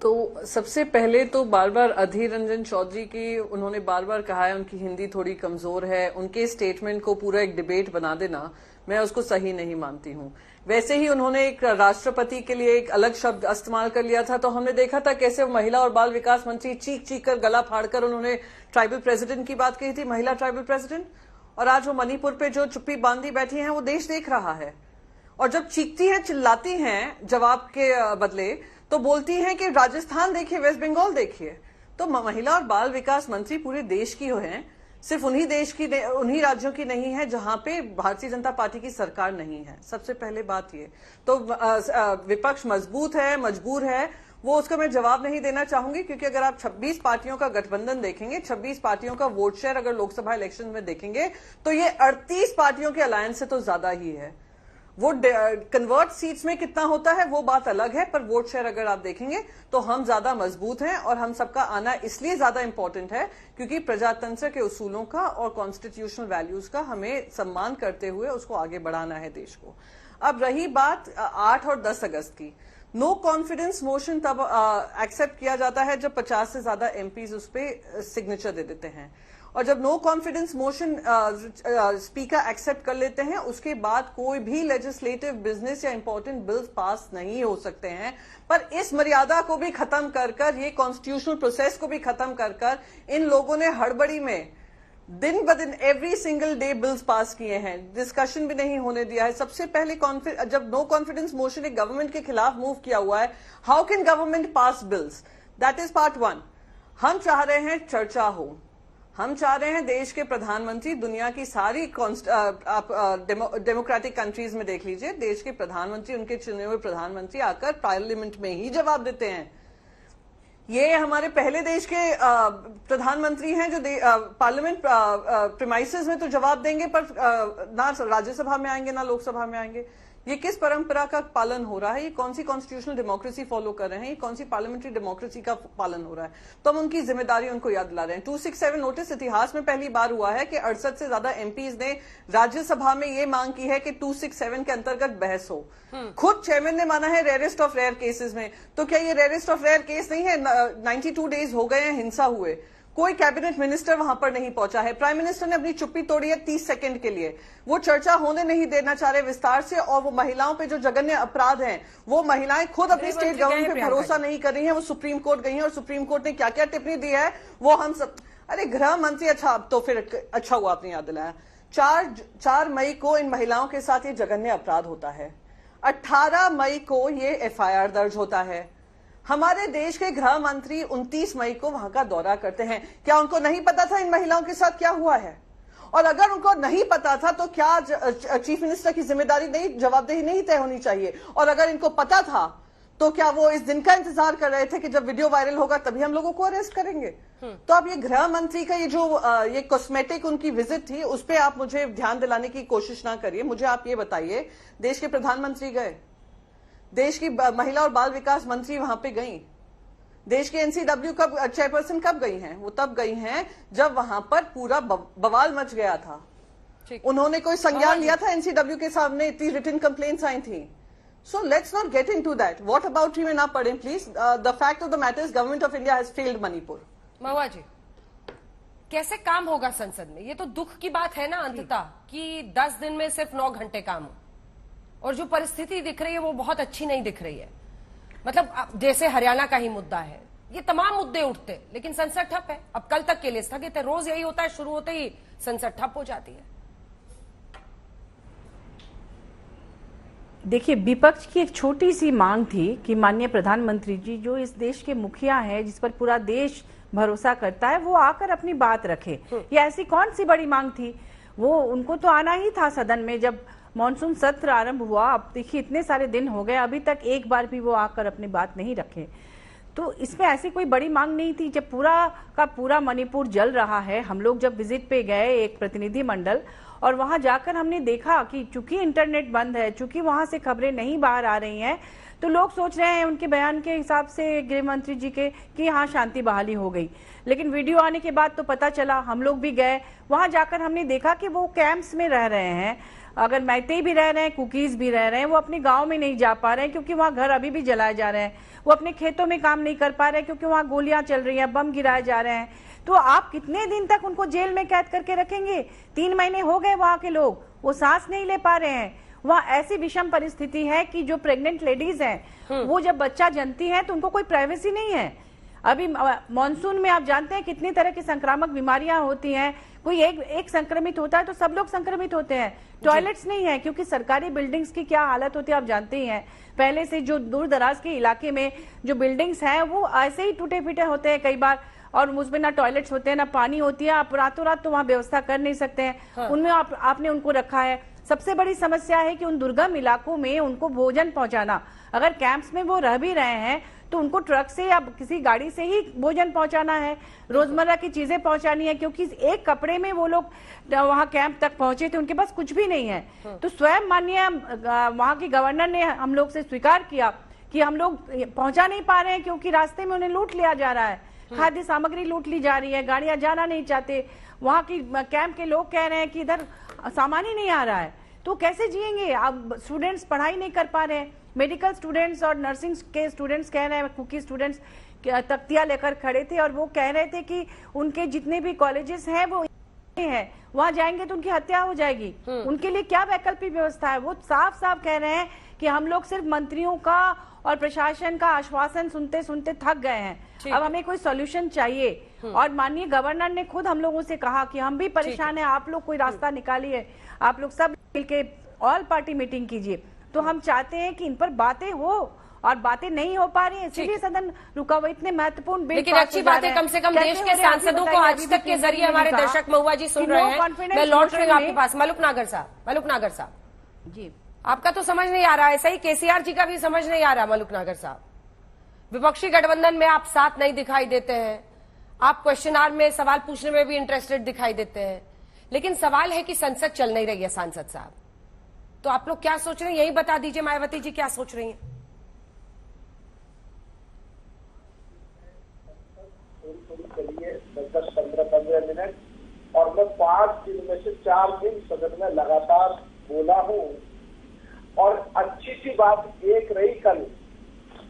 तो सबसे पहले तो बार बार अधीर रंजन चौधरी की उन्होंने बार बार कहा है उनकी हिंदी थोड़ी कमजोर है, उनके स्टेटमेंट को पूरा एक डिबेट बना देना मैं उसको सही नहीं मानती हूं। वैसे ही उन्होंने एक राष्ट्रपति के लिए एक अलग शब्द इस्तेमाल कर लिया था, तो हमने देखा था कैसे महिला और बाल विकास मंत्री चीख चीख कर गला फाड़कर उन्होंने ट्राइबल प्रेसिडेंट की बात कही थी, महिला ट्राइबल प्रेसिडेंट। और आज वो मणिपुर पे जो चुप्पी बांधी बैठी हैं वो देश देख रहा है, और जब चीखती हैं चिल्लाती हैं जवाब के बदले तो बोलती हैं कि राजस्थान देखिए, वेस्ट बंगाल देखिए। तो महिला और बाल विकास मंत्री पूरे देश की हैं, सिर्फ उन्हीं राज्यों की नहीं है जहां पे भारतीय जनता पार्टी की सरकार नहीं है। सबसे पहले बात ये तो विपक्ष मजबूत है, मजबूर है, वो उसका मैं जवाब नहीं देना चाहूंगी, क्योंकि अगर आप 26 पार्टियों का गठबंधन देखेंगे, 26 पार्टियों का वोट शेयर अगर लोकसभा इलेक्शन में देखेंगे तो ये 38 पार्टियों के अलायंस से तो ज्यादा ही है। वो कन्वर्ट सीट्स में कितना होता है वो बात अलग है, पर वोट शेयर अगर आप देखेंगे तो हम ज्यादा मजबूत हैं, और हम सबका आना इसलिए ज्यादा इंपॉर्टेंट है क्योंकि प्रजातंत्र के उसूलों का और कॉन्स्टिट्यूशनल वैल्यूज का हमें सम्मान करते हुए उसको आगे बढ़ाना है देश को। अब रही बात 8 और 10 अगस्त की, नो कॉन्फिडेंस मोशन तब एक्सेप्ट किया जाता है जब 50 से ज्यादा एमपीज उस पर सिग्नेचर दे देते हैं, और जब no confidence motion speaker accept कर लेते हैं उसके बाद कोई भी लेजिस्लेटिव बिजनेस या इंपॉर्टेंट बिल्स पास नहीं हो सकते हैं। पर इस मर्यादा को भी खत्म कर ये कॉन्स्टिट्यूशनल प्रोसेस को भी खत्म कर इन लोगों ने हड़बड़ी में दिन ब दिन every single day bills pass किए हैं, डिस्कशन भी नहीं होने दिया है। सबसे पहले जब नो कॉन्फिडेंस मोशन एक गवर्नमेंट के खिलाफ मूव किया हुआ है, how can government pass bills? That is part 1। हम चाह रहे हैं चर्चा हो, हम चाह रहे हैं देश के प्रधानमंत्री, दुनिया की सारी आप डेमोक्रेटिक कंट्रीज में देख लीजिए, देश के प्रधानमंत्री, उनके चुने हुए प्रधानमंत्री आकर पार्लियामेंट में ही जवाब देते हैं। ये हमारे पहले देश के प्रधानमंत्री हैं जो पार्लियामेंट प्रीमाइसेस में तो जवाब देंगे, पर ना राज्यसभा में आएंगे ना लोकसभा में आएंगे। ये किस परंपरा का पालन हो रहा है? ये कौन सी कॉन्स्टिट्यूशनल डेमोक्रेसी फॉलो कर रहे हैं? ये कौन सी पार्लियामेंट्री डेमोक्रेसी का पालन हो रहा है? तो हम उनकी जिम्मेदारी उनको याद दिला रहे हैं। 267 नोटिस इतिहास में पहली बार हुआ है कि 68 से ज्यादा एमपीज ने राज्यसभा में ये मांग की है कि 267 के अंतर्गत बहस हो। खुद चेयरमैन ने माना है रेयरेस्ट ऑफ रेयर केसेस में, तो क्या ये रेयरेस्ट ऑफ रेयर केस नहीं है? 92 डेज हो गए हैं हिंसा हुए, कोई कैबिनेट मिनिस्टर वहां पर नहीं पहुंचा है, प्राइम मिनिस्टर ने अपनी चुप्पी तोड़ी है 30 सेकंड के लिए, वो चर्चा होने नहीं देना चाह रहे विस्तार से, और वो महिलाओं पे जो जघन्य अपराध हैं वो महिलाएं खुद अपनी स्टेट गवर्नमेंट पे भरोसा नहीं कर रही हैं, वो सुप्रीम कोर्ट गई हैं, और सुप्रीम कोर्ट ने क्या क्या टिप्पणी दी है वो हम सब, अरे गृह मंत्री, अच्छा अब तो फिर अच्छा हुआ आपने याद दिलाया, 4 मई को इन महिलाओं के साथ ये जघन्य अपराध होता है, 18 मई को ये एफआईआर दर्ज होता है। हमारे देश के गृह मंत्री 29 मई को वहां का दौरा करते हैं। क्या उनको नहीं पता था इन महिलाओं के साथ क्या हुआ है? और अगर उनको नहीं पता था तो क्या चीफ मिनिस्टर की जिम्मेदारी नहीं, जवाबदेही नहीं तय होनी चाहिए? और अगर इनको पता था तो क्या वो इस दिन का इंतजार कर रहे थे कि जब वीडियो वायरल होगा तभी हम लोगों को अरेस्ट करेंगे? तो आप ये गृह मंत्री का ये जो ये कॉस्मेटिक उनकी विजिट थी उस पर आप मुझे ध्यान दिलाने की कोशिश ना करिए। मुझे आप ये बताइए, देश के प्रधानमंत्री गए, देश की महिला और बाल विकास मंत्री वहां पे गई, देश के एनसीडब्ल्यू कब चेयरपर्सन कब गई हैं? वो तब गई हैं जब वहां पर पूरा बवाल मच गया था। उन्होंने कोई संज्ञान लिया था एनसीडब्ल्यू के सामने? इतनी रिटन कंप्लेंट्स आई थी। So let's not get into that. What about you? आप पढ़ें please. The fact of the matter is government of India has failed Manipur. Mahua ji, कैसे काम होगा संसद में? ये तो दुख की बात है ना अंततः कि 10 दिन में सिर्फ 9 घंटे काम हो, और जो परिस्थिति दिख रही है वो बहुत अच्छी नहीं दिख रही है। मतलब जैसे हरियाणा का ही मुद्दा है, ये तमाम मुद्दे उठते लेकिन संसद ठप है। अब कल तक के लिए स्थगित है। रोज यही होता है, शुरू होते ही संसद ठप हो जाती है। देखिए, विपक्ष की एक छोटी सी मांग थी कि माननीय प्रधानमंत्री जी, जो इस देश के मुखिया हैं, जिस पर पूरा देश भरोसा करता है वो आकर अपनी बात रखे। ये ऐसी कौन सी बड़ी मांग थी? वो उनको तो आना ही था सदन में जब मॉनसून सत्र आरंभ हुआ। अब देखिए इतने सारे दिन हो गए, अभी तक एक बार भी वो आकर अपनी बात नहीं रखे। तो इसमें ऐसी कोई बड़ी मांग नहीं थी। जब पूरा का पूरा मणिपुर जल रहा है, हम लोग जब विजिट पे गए एक प्रतिनिधि मंडल, और वहां जाकर हमने देखा कि चूंकि इंटरनेट बंद है, चूंकि वहां से खबरें नहीं बाहर आ रही हैं, तो लोग सोच रहे हैं उनके बयान के हिसाब से गृह मंत्री जी के कि हाँ शांति बहाली हो गई। लेकिन वीडियो आने के बाद तो पता चला, हम लोग भी गए, वहां जाकर हमने देखा कि वो कैंप्स में रह रहे हैं। अगर मैतेई भी रह रहे हैं, कुकीज भी रह रहे हैं, वो अपने गांव में नहीं जा पा रहे हैं क्योंकि वहां घर अभी भी जलाए जा रहे हैं। वो अपने खेतों में काम नहीं कर पा रहे हैं क्योंकि वहां गोलियां चल रही हैं, बम गिराए जा रहे हैं। तो आप कितने दिन तक उनको जेल में कैद करके रखेंगे? 3 महीने हो गए वहां के लोग, वो सांस नहीं ले पा रहे हैं। वहाँ ऐसी विषम परिस्थिति है कि जो प्रेग्नेंट लेडीज हैं वो जब बच्चा जनती हैं तो उनको कोई प्राइवेसी नहीं है। अभी मॉनसून में आप जानते हैं कितनी तरह की संक्रामक बीमारियां होती हैं। कोई एक संक्रमित होता है तो सब लोग संक्रमित होते हैं। टॉयलेट्स नहीं है क्योंकि सरकारी बिल्डिंग्स की क्या हालत होती है आप जानते ही हैं। पहले से जो दूर दराज के इलाके में जो बिल्डिंग्स हैं वो ऐसे ही टूटे फीटे होते हैं कई बार, और उसमें ना टॉयलेट्स होते हैं ना पानी होती है। आप रातों रात तो वहाँ व्यवस्था कर नहीं सकते हैं। उनमें आपने उनको रखा है। सबसे बड़ी समस्या है कि उन दुर्गम इलाकों में उनको भोजन पहुंचाना। अगर कैंप्स में वो रह भी रहे हैं तो उनको ट्रक से या किसी गाड़ी से ही भोजन पहुंचाना है, रोजमर्रा की चीजें पहुंचानी है, क्योंकि एक कपड़े में वो लोग वहां कैंप तक पहुंचे थे, उनके पास कुछ भी नहीं है। तो स्वयं माननीय वहां के गवर्नर ने हम लोग से स्वीकार किया कि हम लोग पहुंचा नहीं पा रहे हैं क्योंकि रास्ते में उन्हें लूट लिया जा रहा है, खाद्य सामग्री लूट ली जा रही है, गाड़ियां जाना नहीं चाहते। वहां की कैंप के लोग कह रहे हैं कि इधर सामान ही नहीं आ रहा है, तो कैसे जिएंगे? अब स्टूडेंट्स पढ़ाई नहीं कर पा रहे हैं। मेडिकल स्टूडेंट्स और नर्सिंग के स्टूडेंट्स कह रहे हैं, कुकी स्टूडेंट्स तख्तियां लेकर खड़े थे और वो कह रहे थे कि उनके जितने भी कॉलेजेस हैं वो हैं, वहां जाएंगे तो उनकी हत्या हो जाएगी। उनके लिए क्या वैकल्पिक व्यवस्था है? वो साफ साफ कह रहे हैं कि हम लोग सिर्फ मंत्रियों का और प्रशासन का आश्वासन सुनते सुनते थक गए हैं, अब हमें कोई सॉल्यूशन चाहिए। और माननीय गवर्नर ने खुद हम लोगों से कहा कि हम भी परेशान हैं, आप लोग कोई रास्ता निकालिए, आप लोग सब मिलके ऑल पार्टी मीटिंग कीजिए। तो हम चाहते हैं कि इन पर बातें हो, और बातें नहीं हो पा रही है, इसीलिए सदन रुका हुआ। इतने महत्वपूर्ण बिल, लेकिन अच्छी बात है कम से कम देश के सांसदों को आज तक के जरिए हमारे दर्शक महुआ जी सुन रहे हैं। मैं लौट रही हूँ आपके पास। मलुक नागर साहब जी, आपका तो समझ नहीं आ रहा है, सही केसीआर जी का भी समझ नहीं आ रहा। मलुक नागर साहब, विपक्षी गठबंधन में आप साथ नहीं दिखाई देते हैं, आप क्वेश्चन आवर में सवाल पूछने में भी इंटरेस्टेड दिखाई देते हैं, लेकिन सवाल है कि संसद चल नहीं रही है। सांसद साहब, तो आप लोग क्या सोच रहे हैं, यही बता दीजिए। मायावती जी क्या सोच रही हैं? चलिए 10-15 मिनट, और मैं 5 दिन में से 4 दिन सदन में लगातार बोला हूँ। और अच्छी सी बात एक रही कल,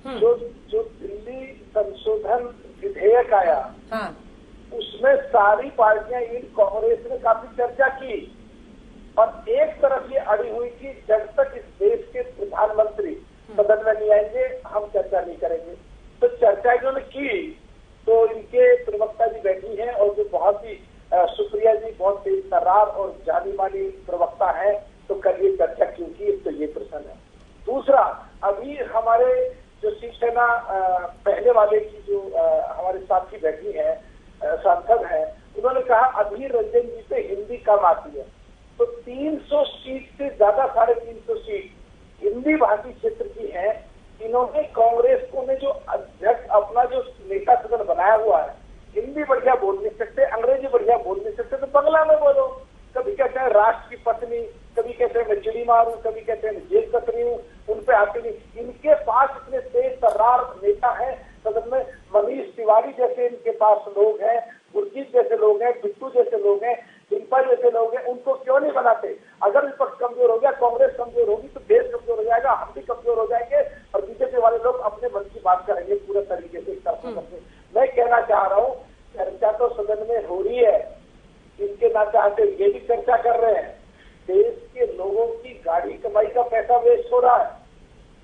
जो दिल्ली संशोधन विधेयक आया, उसमें सारी पार्टियां इन कांग्रेस ने काफी चर्चा की, और एक तरफ ये अड़ी हुई थी जब तक इस देश के प्रधानमंत्री सदन में नहीं आएंगे हम चर्चा नहीं करेंगे। तो चर्चा इन्होंने की, तो इनके प्रवक्ता जी बैठी हैं और जो बहुत ही सुप्रिया जी बहुत तेज तर्रार और जानी मानी प्रवक्ता है, तो कल ये चर्चा क्यों की, तो ये प्रश्न है। दूसरा, अभी हमारे जो शिवसेना पहले वाले की जो हमारे साथी बैठी है सांसद है, उन्होंने कहा अधीर रंजन जी पे हिंदी कम आती है, तो 300 सीट से ज्यादा 350 सीट हिंदी भाषी क्षेत्र की है। इन्होंने कांग्रेस को ने जो अध्यक्ष अपना जो नेता सदन बनाया हुआ है, हिंदी बढ़िया बोल नहीं सकते, अंग्रेजी बढ़िया बोल नहीं सकते, तो बंगला में बोलो। कभी कहते हैं राष्ट्र की पत्नी, कभी कहते हैं मैं चिड़ी मारूं, कभी कहते हैं मैं जेल कतरी हूँ, उन पे आते नहीं। इनके पास इतने तेज तर्रार नेता है सदन में, मनीष तिवारी जैसे इनके पास लोग हैं, गुरजीत जैसे लोग हैं, बिट्टू जैसे लोग हैं, डिम्पल जैसे लोग हैं, उनको क्यों नहीं बनाते? अगर विपक्ष कमजोर हो गया, कांग्रेस कमजोर होगी, तो देश कमजोर हो जाएगा, हम भी कमजोर हो जाएंगे, और बीजेपी वाले लोग अपने मन की बात करेंगे पूरे तरीके से। मैं कहना चाह रहा हूँ, चर्चा तो सदन में हो रही है, इनके ना चाहते ये भी चर्चा कर रहे हैं। देश के लोगों की गाड़ी कमाई का पैसा वेस्ट हो रहा है,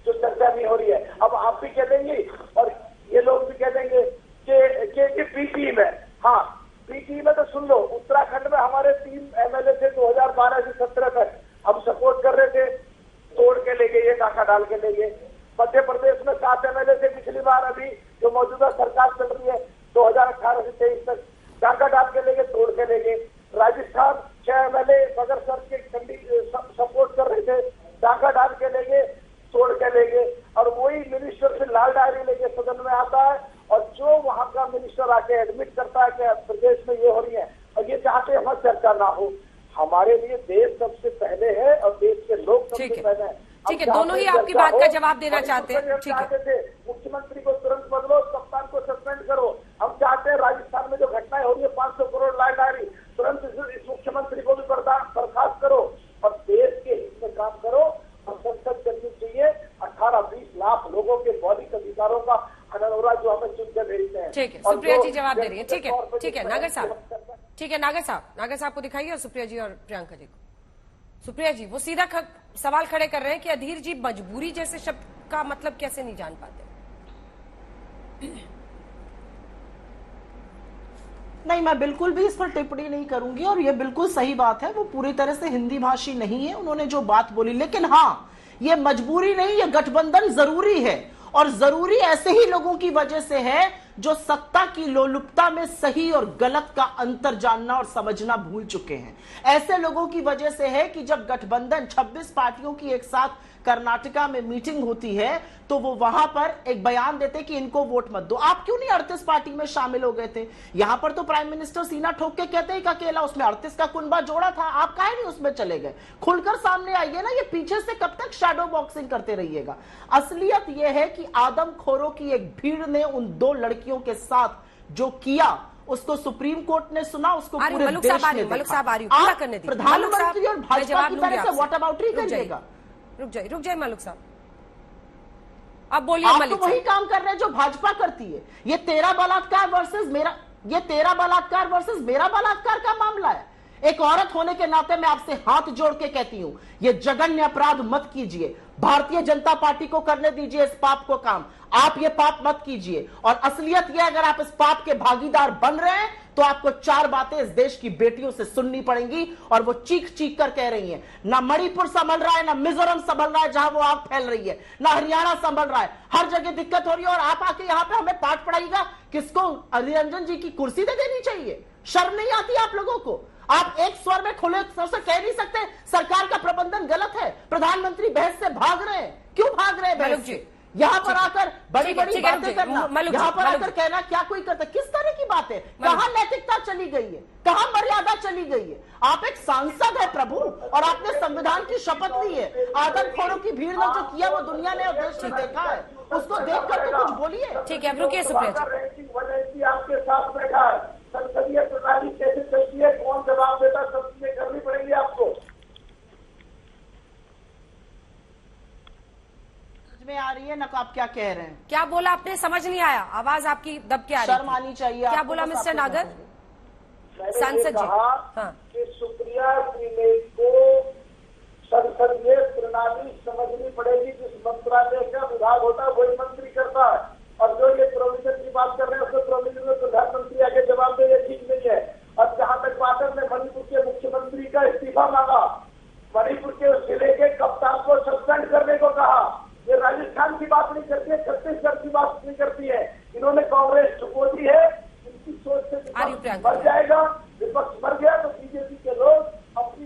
जो चर्चा नहीं हो रही है। अब आप भी कह देंगे और ये लोग भी कह देंगे कि पीटी में, हाँ पीटी में तो सुन लो, उत्तराखंड में हमारे 3 MLA थे 2012 से 17 तक, हम सपोर्ट कर रहे थे, तोड़ के ले गए, नाका डाल के ले गए। मध्य प्रदेश में 7 MLA थे पिछली बार, अभी जो मौजूदा सरकार चल रही है 2018 से झंडी सपोर्ट कर रहे थे, डाका डाल के ले गए, तोड़ के ले गए, और वही मिनिस्टर से लाल डायरी लेके सदन में आता है और जो वहां का मिनिस्टर आके एडमिट करता है कि प्रदेश में ये हो रही है, और ये चाहते हमारी चर्चा ना हो। हमारे लिए देश सबसे पहले है और देश के लोग सबसे पहले हैं। ठीक है, दोनों ही आपकी बात का जवाब देना चाहते हैं। ठीक है, मुख्यमंत्री को तुरंत बदलो, कप्तान को सस्पेंड करो। हम चाहते हैं राजस्थान में जो घटनाएं हो रही है, 500 करोड़ लाल डायरी, तुरंत इस मुख्यमंत्री को भी बर्खास्त करो और देश के हित में काम करो। और संसद करनी चाहिए 18-20 लाख लोगों के मौलिक अधिकारों का अनौरा जो हमें चुन के भेजते हैं। ठीक है, सुप्रिया जी जवाब दे रही है। ठीक है, ठीक है नागर साहब, ठीक है नागर साहब को दिखाइए और सुप्रिया जी और प्रियंका जी को। सुप्रिया जी वो सीधा सवाल खड़े कर रहे हैं कि अधीर जी मजबूरी जैसे शब्द का मतलब कैसे नहीं जान पाते? नहीं, मैं बिल्कुल भी इस पर टिप्पणी नहीं करूंगी और ये बिल्कुल सही बात है। वो पूरी तरह से हिंदी भाषी नहीं है उन्होंने जो बात बोली, लेकिन हाँ, ये मजबूरी नहीं, ये गठबंधन जरूरी है और जरूरी ऐसे ही लोगों की वजह से है जो सत्ता की लोलुपता में सही और गलत का अंतर जानना और समझना भूल चुके हैं। ऐसे लोगों की वजह से है कि जब गठबंधन 26 पार्टियों की एक साथ कर्नाटका में मीटिंग होती है तो वो वहां पर एक बयान देते कि इनको वोट मत दो। आप क्यों नहीं 38 पार्टी में शामिल हो गए थे? यहां पर तो प्राइम मिनिस्टर सीना ठोक के कहते हैं कि अकेला उसमें 38 का कुनबा जोड़ा था, आप काहे नहीं उसमें चले गए? खुलकर सामने आइए ना, ये पीछे से कब तक शैडो बॉक्सिंग करते रहिएगा? असलियत यह है कि आदमखोरों की एक भीड़ ने उन 2 लड़कियों के साथ जो किया उसको सुप्रीम कोर्ट ने सुना, उसको पूरे देश ने देखा। आप प्रधानमंत्री और भाजपा की तरह से व्हाट अबाउट करिएगा। रुक जाइए मलिक साहब, अब बोलिए। आप तो वही काम कर रहे हैं जो भाजपा करती है। ये 13 बलात्कार वर्सेस मेरा बलात्कार का मामला है। एक औरत होने के नाते मैं आपसे हाथ जोड़ के कहती हूं, ये जघन्य अपराध मत कीजिए। भारतीय जनता पार्टी को करने दीजिए इस पाप को काम, आप ये पाप मत कीजिए। और असलियत ये, अगर आप इस पाप के भागीदार बन रहे हैं तो आपको 4 बातें इस देश की बेटियों से सुननी पड़ेंगी और वो चीख चीख कर कह रही हैं। ना मणिपुर संभल रहा है, ना मिजोरम संभल रहा है जहां वो आग फैल रही है, ना हरियाणा संभल रहा है। हर जगह दिक्कत हो रही है और आप आके यहां पे हमें पाठ पढ़ाइएगा किसको? अधीर रंजन जी की कुर्सी दे देनी चाहिए? शर्म नहीं आती आप लोगों को? आप एक स्वर में खुले स्वर से कह नहीं सकते सरकार का प्रबंधन गलत है, प्रधानमंत्री बहस से भाग रहे हैं। क्यों भाग रहे हैं बहस से? यहाँ पर आकर बड़ी बड़ी बातें करना, यहाँ पर आकर कहना क्या कोई करता, किस तरह की बात है? कहाँ नैतिकता चली गई है, कहाँ मर्यादा चली गई है? आप एक सांसद है प्रभु और आपने संविधान की शपथ ली है। आदमखोरों की भीड़ ने जो किया वो दुनिया ने और देश ने देखा है, उसको देखकर तो कुछ बोलिए। ठीक है, अब रुकिए सुप्रिया जी। आपके साथ बैठा है, संसदीय प्रणाली कैसे चलती है, कौन जवाब देता, सब चीजें करनी पड़ेगी आपको। में आ रही है ना, आप क्या कह रहे हैं? क्या बोला आपने? समझ नहीं आया, आवाज आपकी दब के आ रही है। शर्म आनी चाहिए। क्या बोला मिस्टर नागर? सांसद जी हाँ, कि सुप्रिया जी को संसदीय प्रणाली समझनी पड़ेगी। जिस मंत्रालय का विभाग होता है वही मंत्री करता है, और जो ये प्रोविजन की बात कर रहे हैं उसको प्रोविजन में प्रधानमंत्री आगे जवाब दे, ये ठीक नहीं है। और जहां तक बात है, मैं मणिपुर के मुख्यमंत्री का इस्तीफा मांगा, मणिपुर के जिले के कप्तान को सस्पेंड करने को कहा। ये राजस्थान की बात नहीं करती है, छत्तीसगढ़ की बात नहीं करती है। इन्होंने कांग्रेस झुको दी है, इनकी सोच से मर जाएगा। विपक्ष मर गया तो बीजेपी के लोग अपनी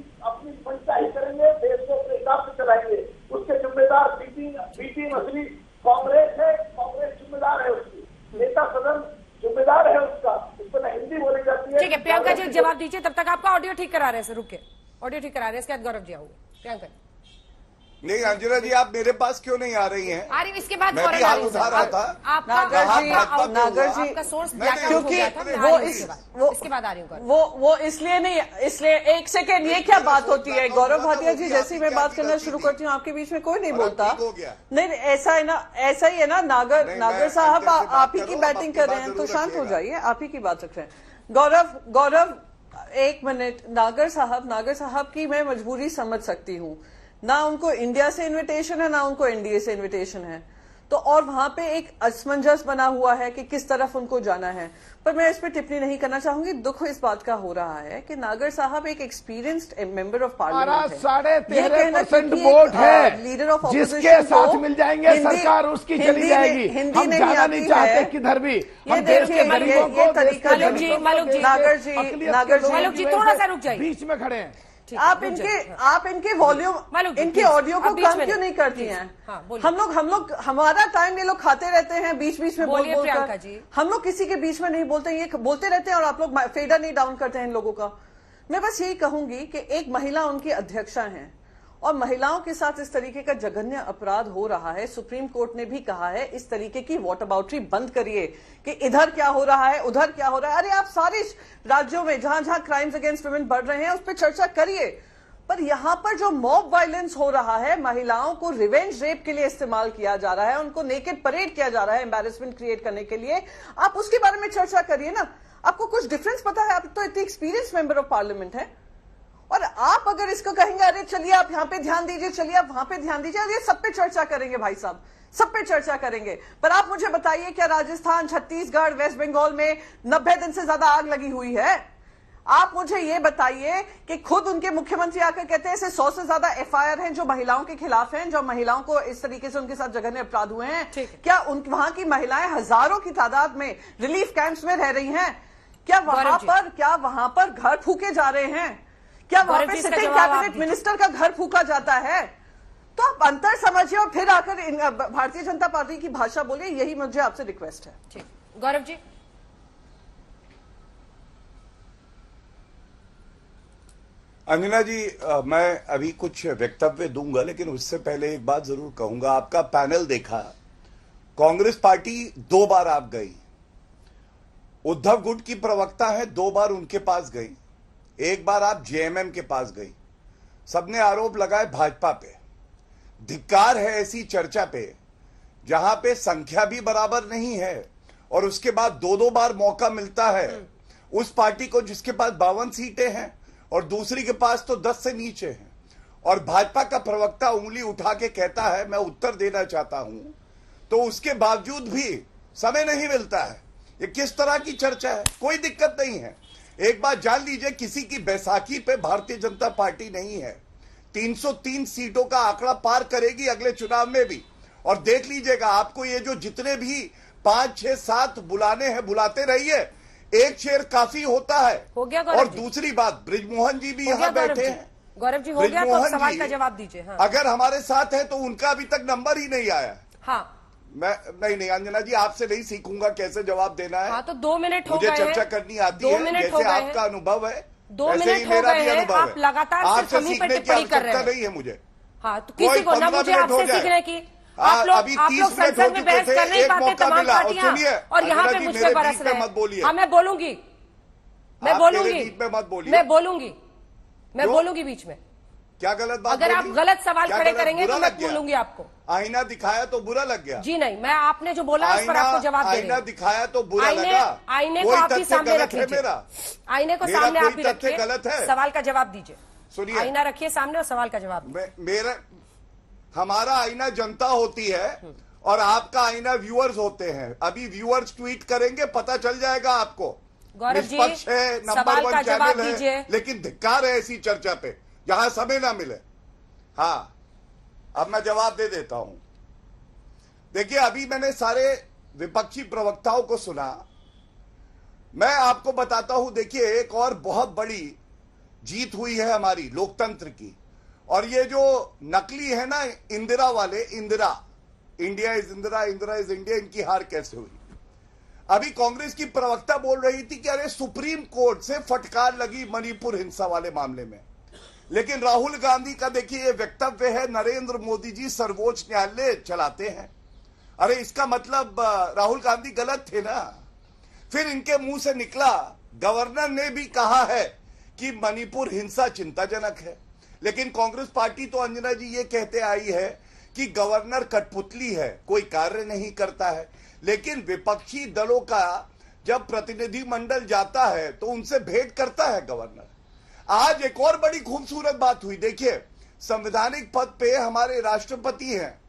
मनचाही करेंगे, देश को अपने हिसाब से चलाएंगे। उसके जिम्मेदार बी असली कांग्रेस है, कांग्रेस जिम्मेदार है, उसकी नेता सदन जिम्मेदार है उसका। उस पर हिंदी बोली जाती है। ठीक है, प्रियंका जी जवाब दीजिए, तब तक आपका ऑडियो ठीक करा रहे हैं। रुके, ऑडियो ठीक करा रहे हैं, इसके बाद गौरव जी आऊंगे। प्रियंका नहीं, अंजना जी आप मेरे पास क्यों नहीं आ रही हैं? आ रही, इसके बाद मैं भी हाथ उठा रहा था। नागर जी आपका सोर्स क्योंकि वो इसके बाद आ रही हूँ। वो इसलिए नहीं, इसलिए एक सेकेंड, ये क्या बात होती है? गौरव भाटिया जी, जैसे ही मैं बात करना शुरू करती हूँ आपके बीच में कोई नहीं बोलता। नहीं, ऐसा है ना, ऐसा ही है ना। नागर साहब आप ही की बैटिंग कर रहे हैं तो शांत हो जाइए, आप ही की बात रख रहे हैं। गौरव एक मिनट। नागर साहब की मैं मजबूरी समझ सकती हूँ ना, उनको इंडिया से इनविटेशन है ना उनको एनडीए से इनविटेशन है, तो और वहां पे एक असमंजस बना हुआ है कि किस तरफ उनको जाना है। पर मैं इस पे टिप्पणी नहीं करना चाहूंगी। दुख इस बात का हो रहा है कि नागर साहब एक एक्सपीरियंस्ड मेंबर ऑफ पार्लियामेंट है। 13.5% वोट है, लीडर ऑफ जिसके साथ मिल जाएंगे सरकार उसकी चली जाएगी। हिंदी हम जाना नहीं चाहते किधर भी। हम देश के गरीबों को, मलुक जी थोड़ा सा रुक जाइए, बीच में खड़े हैं। आप इनके वॉल्यूम, इनके ऑडियो को कम क्यों नहीं करती हैं? हम लोग हमारा टाइम ये लोग खाते रहते हैं, बीच बीच में बोल कर। हम लोग किसी के बीच में नहीं बोलते, ये बोलते रहते हैं और आप लोग फेडर नहीं डाउन करते हैं इन लोगों का। मैं बस यही कहूंगी कि एक महिला उनकी अध्यक्षा हैं और महिलाओं के साथ इस तरीके का जघन्य अपराध हो रहा है। सुप्रीम कोर्ट ने भी कहा है इस तरीके की वॉट अबाउटरी बंद करिए कि इधर क्या हो रहा है, उधर क्या हो रहा है। अरे आप सारे राज्यों में जहां जहां क्राइम्स अगेंस्ट वुमेन बढ़ रहे हैं उस पर चर्चा करिए, पर यहां पर जो मॉब वायलेंस हो रहा है, महिलाओं को रिवेंज रेप के लिए इस्तेमाल किया जा रहा है, उनको नेकेड परेड किया जा रहा है एम्बैरेसमेंट क्रिएट करने के लिए, आप उसके बारे में चर्चा करिए ना। आपको कुछ डिफरेंस पता है? आप तो इतने एक्सपीरियंस मेंबर ऑफ पार्लियामेंट है और आप अगर इसको कहेंगे अरे चलिए आप यहां पे ध्यान दीजिए, चलिए आप वहां पे ध्यान दीजिए, अरे सब पे चर्चा करेंगे भाई साहब, सब पे चर्चा करेंगे। पर आप मुझे बताइए क्या राजस्थान, छत्तीसगढ़, वेस्ट बंगाल में 90 दिन से ज्यादा आग लगी हुई है? आप मुझे ये बताइए कि खुद उनके मुख्यमंत्री आकर कहते हैं ऐसे 100 से ज्यादा एफआईआर हैं जो महिलाओं के खिलाफ हैं, जो महिलाओं को इस तरीके से उनके साथ जघन्य अपराध हुए हैं। क्या वहां की महिलाएं हजारों की तादाद में रिलीफ कैंप्स में रह रही हैं? क्या वहां पर घर फूके जा रहे हैं? क्या वहां पे सिटिंग कैबिनेट मिनिस्टर का घर फूका जाता है? तो आप अंतर समझिए और फिर आकर भारतीय जनता पार्टी की भाषा बोलिए, यही मुझे आपसे रिक्वेस्ट है। ठीक, गौरव जी। अंजना जी, मैं अभी कुछ वक्तव्य दूंगा, लेकिन उससे पहले एक बात जरूर कहूंगा। आपका पैनल देखा, कांग्रेस पार्टी 2 बार आप गई, उद्धव गुट की प्रवक्ता है, 2 बार उनके पास गई, 1 बार आप जेएमएम के पास गई। सबने आरोप लगाए भाजपा पे। धिक्कार है ऐसी चर्चा पे जहां पे संख्या भी बराबर नहीं है और उसके बाद 2-2 बार मौका मिलता है उस पार्टी को जिसके पास 52 सीटें हैं और दूसरी के पास तो 10 से नीचे हैं, और भाजपा का प्रवक्ता उंगली उठा के कहता है मैं उत्तर देना चाहता हूं, तो उसके बावजूद भी समय नहीं मिलता है। ये किस तरह की चर्चा है? कोई दिक्कत नहीं है। एक बात जान लीजिए, किसी की बैसाखी पे भारतीय जनता पार्टी नहीं है। 303 सीटों का आंकड़ा पार करेगी अगले चुनाव में भी, और देख लीजिएगा आपको ये जो जितने भी 5, 6, 7 बुलाने हैं बुलाते रहिए, एक शेर काफी होता है। हो गया और दूसरी बात, ब्रिजमोहन जी भी यहाँ बैठे हैं। गौरव जी, हो गया तो सवाल का जवाब दीजिए। हाँ। अगर हमारे साथ है तो उनका अभी तक नंबर ही नहीं आया। हाँ, मैं नहीं अंजना जी, आपसे नहीं सीखूंगा कैसे जवाब देना है। हाँ, तो 2 मिनट हो गए हैं। मुझे चर्चा करनी आती है, जैसे आपका अनुभव है 2 मिनट हो गए हैं। आप लगातार सिर्फ हम ही पर टिप्पणी कर रहे हैं। नहीं है मुझे। हाँ, तो किसी को ना मुझे आपसे सीखने की। आप लोग संसद में बहस कर नहीं पाते, तमाम पार्टियां, और यहाँ पे मुझ पर बरस रहे हैं। हाँ, मैं बोलूंगी बीच में। क्या गलत बात? अगर आप गलत सवाल खड़े करेंगे तो मैं बोलूंगी आपको। आईना दिखाया तो बुरा लग गया? जी नहीं, मैं आपने जो बोला उस पर आपको जवाब दे रही हूं। आईना दिखाया तो बुरा लगा? आईने को आप ही सामने रख लीजिए। आईने को सामने आप ही रखिए, गलत है, सवाल का जवाब दीजिए। सुनिए, आईना रखिए सामने और सवाल का जवाब। हमारा आईना जनता होती है और आपका आईना व्यूअर्स होते हैं। अभी व्यूअर्स ट्वीट करेंगे, पता चल जाएगा आपको। गौरव जी, निष्पक्ष है, नंबर 1 चैनल है, लेकिन धिक्कार है ऐसी चर्चा पे जहां समय ना मिले। हाँ, अब मैं जवाब दे देता हूं। देखिए, अभी मैंने सारे विपक्षी प्रवक्ताओं को सुना। मैं आपको बताता हूं, देखिए एक और बहुत बड़ी जीत हुई है हमारी लोकतंत्र की, और ये जो नकली है ना इंदिरा वाले, India is Indira, Indira is India, इनकी हार कैसे हुई? अभी कांग्रेस की प्रवक्ता बोल रही थी कि अरे सुप्रीम कोर्ट से फटकार लगी मणिपुर हिंसा वाले मामले में, लेकिन राहुल गांधी का देखिए ये वक्तव्य है, नरेंद्र मोदी जी सर्वोच्च न्यायालय चलाते हैं। अरे इसका मतलब राहुल गांधी गलत थे ना। फिर इनके मुंह से निकला, गवर्नर ने भी कहा है कि मणिपुर हिंसा चिंताजनक है, लेकिन कांग्रेस पार्टी तो अंजना जी ये कहते आई है कि गवर्नर कठपुतली है, कोई कार्य नहीं करता है। लेकिन विपक्षी दलों का जब प्रतिनिधिमंडल जाता है तो उनसे भेंट करता है गवर्नर। आज एक और बड़ी खूबसूरत बात हुई। देखिए, संवैधानिक पद पे हमारे राष्ट्रपति हैं,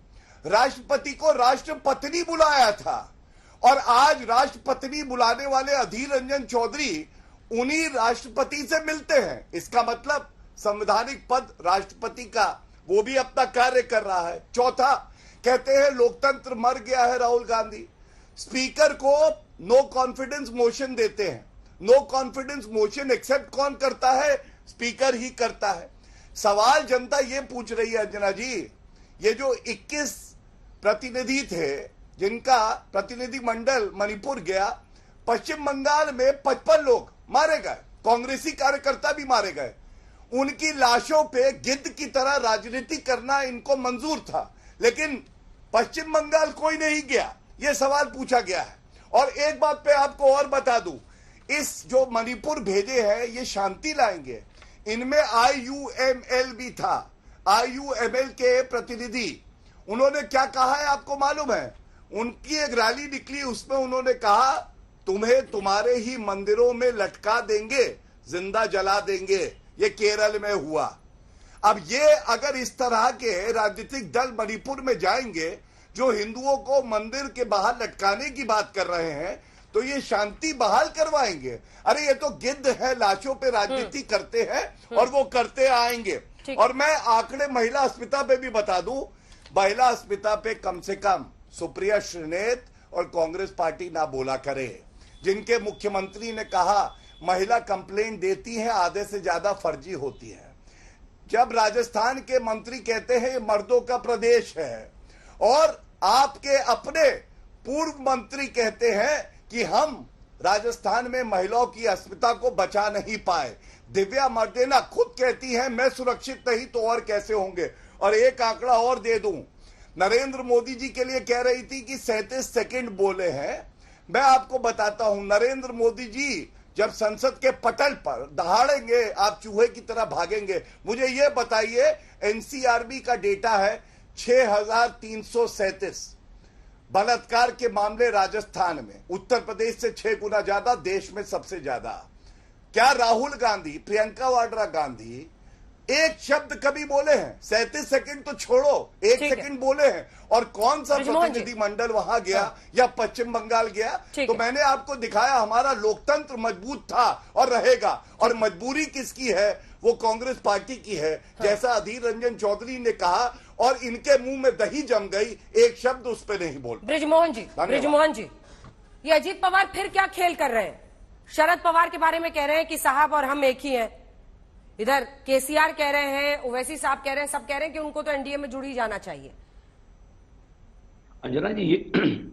राष्ट्रपति को राष्ट्रपत्नी बुलाया था, और आज राष्ट्रपत्नी बुलाने वाले अधीर रंजन चौधरी उन्हीं राष्ट्रपति से मिलते हैं। इसका मतलब संवैधानिक पद राष्ट्रपति का, वो भी अपना कार्य कर रहा है। चौथा, कहते हैं लोकतंत्र मर गया है राहुल गांधी। स्पीकर को नो कॉन्फिडेंस मोशन देते हैं। नो कॉन्फिडेंस मोशन एक्सेप्ट कौन करता है? स्पीकर ही करता है। सवाल जनता ये पूछ रही है अंजना जी, ये जो 21 प्रतिनिधि थे जिनका प्रतिनिधि मंडल मणिपुर गया, पश्चिम बंगाल में 55 लोग मारे गए, कांग्रेसी कार्यकर्ता भी मारे गए। उनकी लाशों पे गिद्ध की तरह राजनीति करना इनको मंजूर था, लेकिन पश्चिम बंगाल कोई नहीं गया, ये सवाल पूछा गया है। और एक बात पे आपको और बता दूं, इस जो मणिपुर भेजे हैं ये शांति लाएंगे। इनमें IUML भी था, IUML के प्रतिनिधि। उन्होंने क्या कहा है आपको मालूम है? उनकी एक रैली निकली, उसमें उन्होंने कहा तुम्हें तुम्हारे ही मंदिरों में लटका देंगे, जिंदा जला देंगे। ये केरल में हुआ। अब ये अगर इस तरह के राजनीतिक दल मणिपुर में जाएंगे जो हिंदुओं को मंदिर के बाहर लटकाने की बात कर रहे हैं, तो ये शांति बहाल करवाएंगे। अरे ये तो गिद्ध है, लाशों पे राजनीति करते हैं और वो करते आएंगे। और मैं आंकड़े महिला अस्मिता पे भी बता दूं, महिला अस्मिता पे कम से कम सुप्रिया श्रीनेत और कांग्रेस पार्टी ना बोला करे। जिनके मुख्यमंत्री ने कहा महिला कंप्लेंट देती हैं, आधे से ज्यादा फर्जी होती है। जब राजस्थान के मंत्री कहते हैं ये मर्दों का प्रदेश है, और आपके अपने पूर्व मंत्री कहते हैं कि हम राजस्थान में महिलाओं की अस्मिता को बचा नहीं पाए। दिव्या मर्देना खुद कहती हैं मैं सुरक्षित नहीं तो और कैसे होंगे। और एक आंकड़ा और दे दूं, नरेंद्र मोदी जी के लिए कह रही थी कि 37 सेकंड बोले हैं। मैं आपको बताता हूं, नरेंद्र मोदी जी जब संसद के पटल पर दहाड़ेंगे आप चूहे की तरह भागेंगे। मुझे यह बताइए, एनसीआरबी का डेटा है 6337 बलात्कार के मामले राजस्थान में, उत्तर प्रदेश से 6 गुना ज्यादा, देश में सबसे ज्यादा। क्या राहुल गांधी, प्रियंका वाड्रा गांधी एक शब्द कभी बोले हैं? 37 सेकंड तो छोड़ो, 1 सेकंड बोले हैं। और कौन सा प्रतिनिधि मंडल वहां गया या पश्चिम बंगाल गया? तो मैंने आपको दिखाया हमारा लोकतंत्र मजबूत था और रहेगा। और मजबूरी किसकी है? वो कांग्रेस पार्टी की है। जैसा अधीर रंजन चौधरी ने कहा, और इनके मुंह में दही जम गई, एक शब्द उस पर नहीं बोल। ब्रिजमोहन जी, ये अजीत पवार फिर क्या खेल कर रहे हैं? शरद पवार के बारे में कह रहे हैं कि साहब और हम एक ही हैं। इधर केसीआर कह रहे हैं, ओवैसी साहब कह रहे हैं, सब कह रहे हैं कि उनको तो एनडीए में जुड़ ही जाना चाहिए। अंजना जी,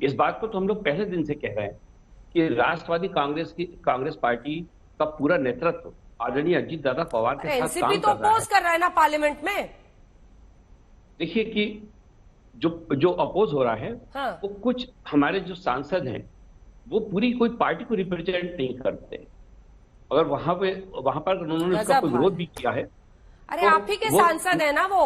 इस बात को तो हम लोग पहले दिन से कह रहे हैं कि राष्ट्रवादी कांग्रेस पार्टी का पूरा नेतृत्व आदरणीय अजीत दादा पवार के साथ काम कर रहा है। एनसीपी तो अपोज कर रहा है ना पार्लियामेंट में। देखिए कि जो अपोज हो रहा है, हाँ। वो कुछ हमारे जो सांसद हैं वो पूरी कोई पार्टी को रिप्रेजेंट नहीं करते। अगर वहां पर उन्होंने उसका कोई विरोध भी किया है, अरे तो आप ही के सांसद है ना वो,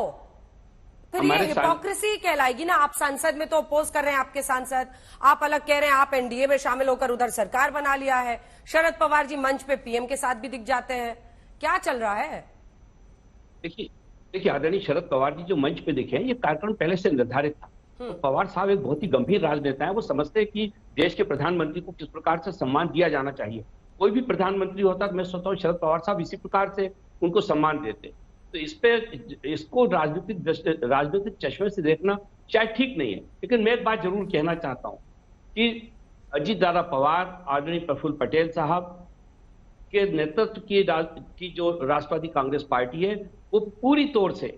फिर ये हिपोक्रेसी कहलाएगी ना। आप सांसद में तो अपोज कर रहे हैं, आपके सांसद, आप अलग कह रहे हैं आप एनडीए में शामिल होकर उधर सरकार बना लिया है। शरद पवार जी मंच पे पीएम के साथ भी दिख जाते हैं, क्या चल रहा है? देखिए आदरणीय शरद पवार जी जो मंच पे दिखे हैं, ये कार्यक्रम पहले से निर्धारित था। तो पवार साहब एक बहुत ही गंभीर राजनेता है। वो समझते हैं कि देश के प्रधानमंत्री को किस प्रकार से सम्मान दिया जाना चाहिए। कोई भी प्रधानमंत्री होता तो मैं सोचता हूँ शरद पवार साहब इसी प्रकार से उनको सम्मान देते। तो इसको राजनीतिक चश्मे से देखना शायद ठीक नहीं है। लेकिन मैं एक बात जरूर कहना चाहता हूँ कि अजीत दादा पवार, आदरणीय प्रफुल्ल पटेल साहब के नेतृत्व की जो राष्ट्रवादी कांग्रेस पार्टी है, वो पूरी तौर से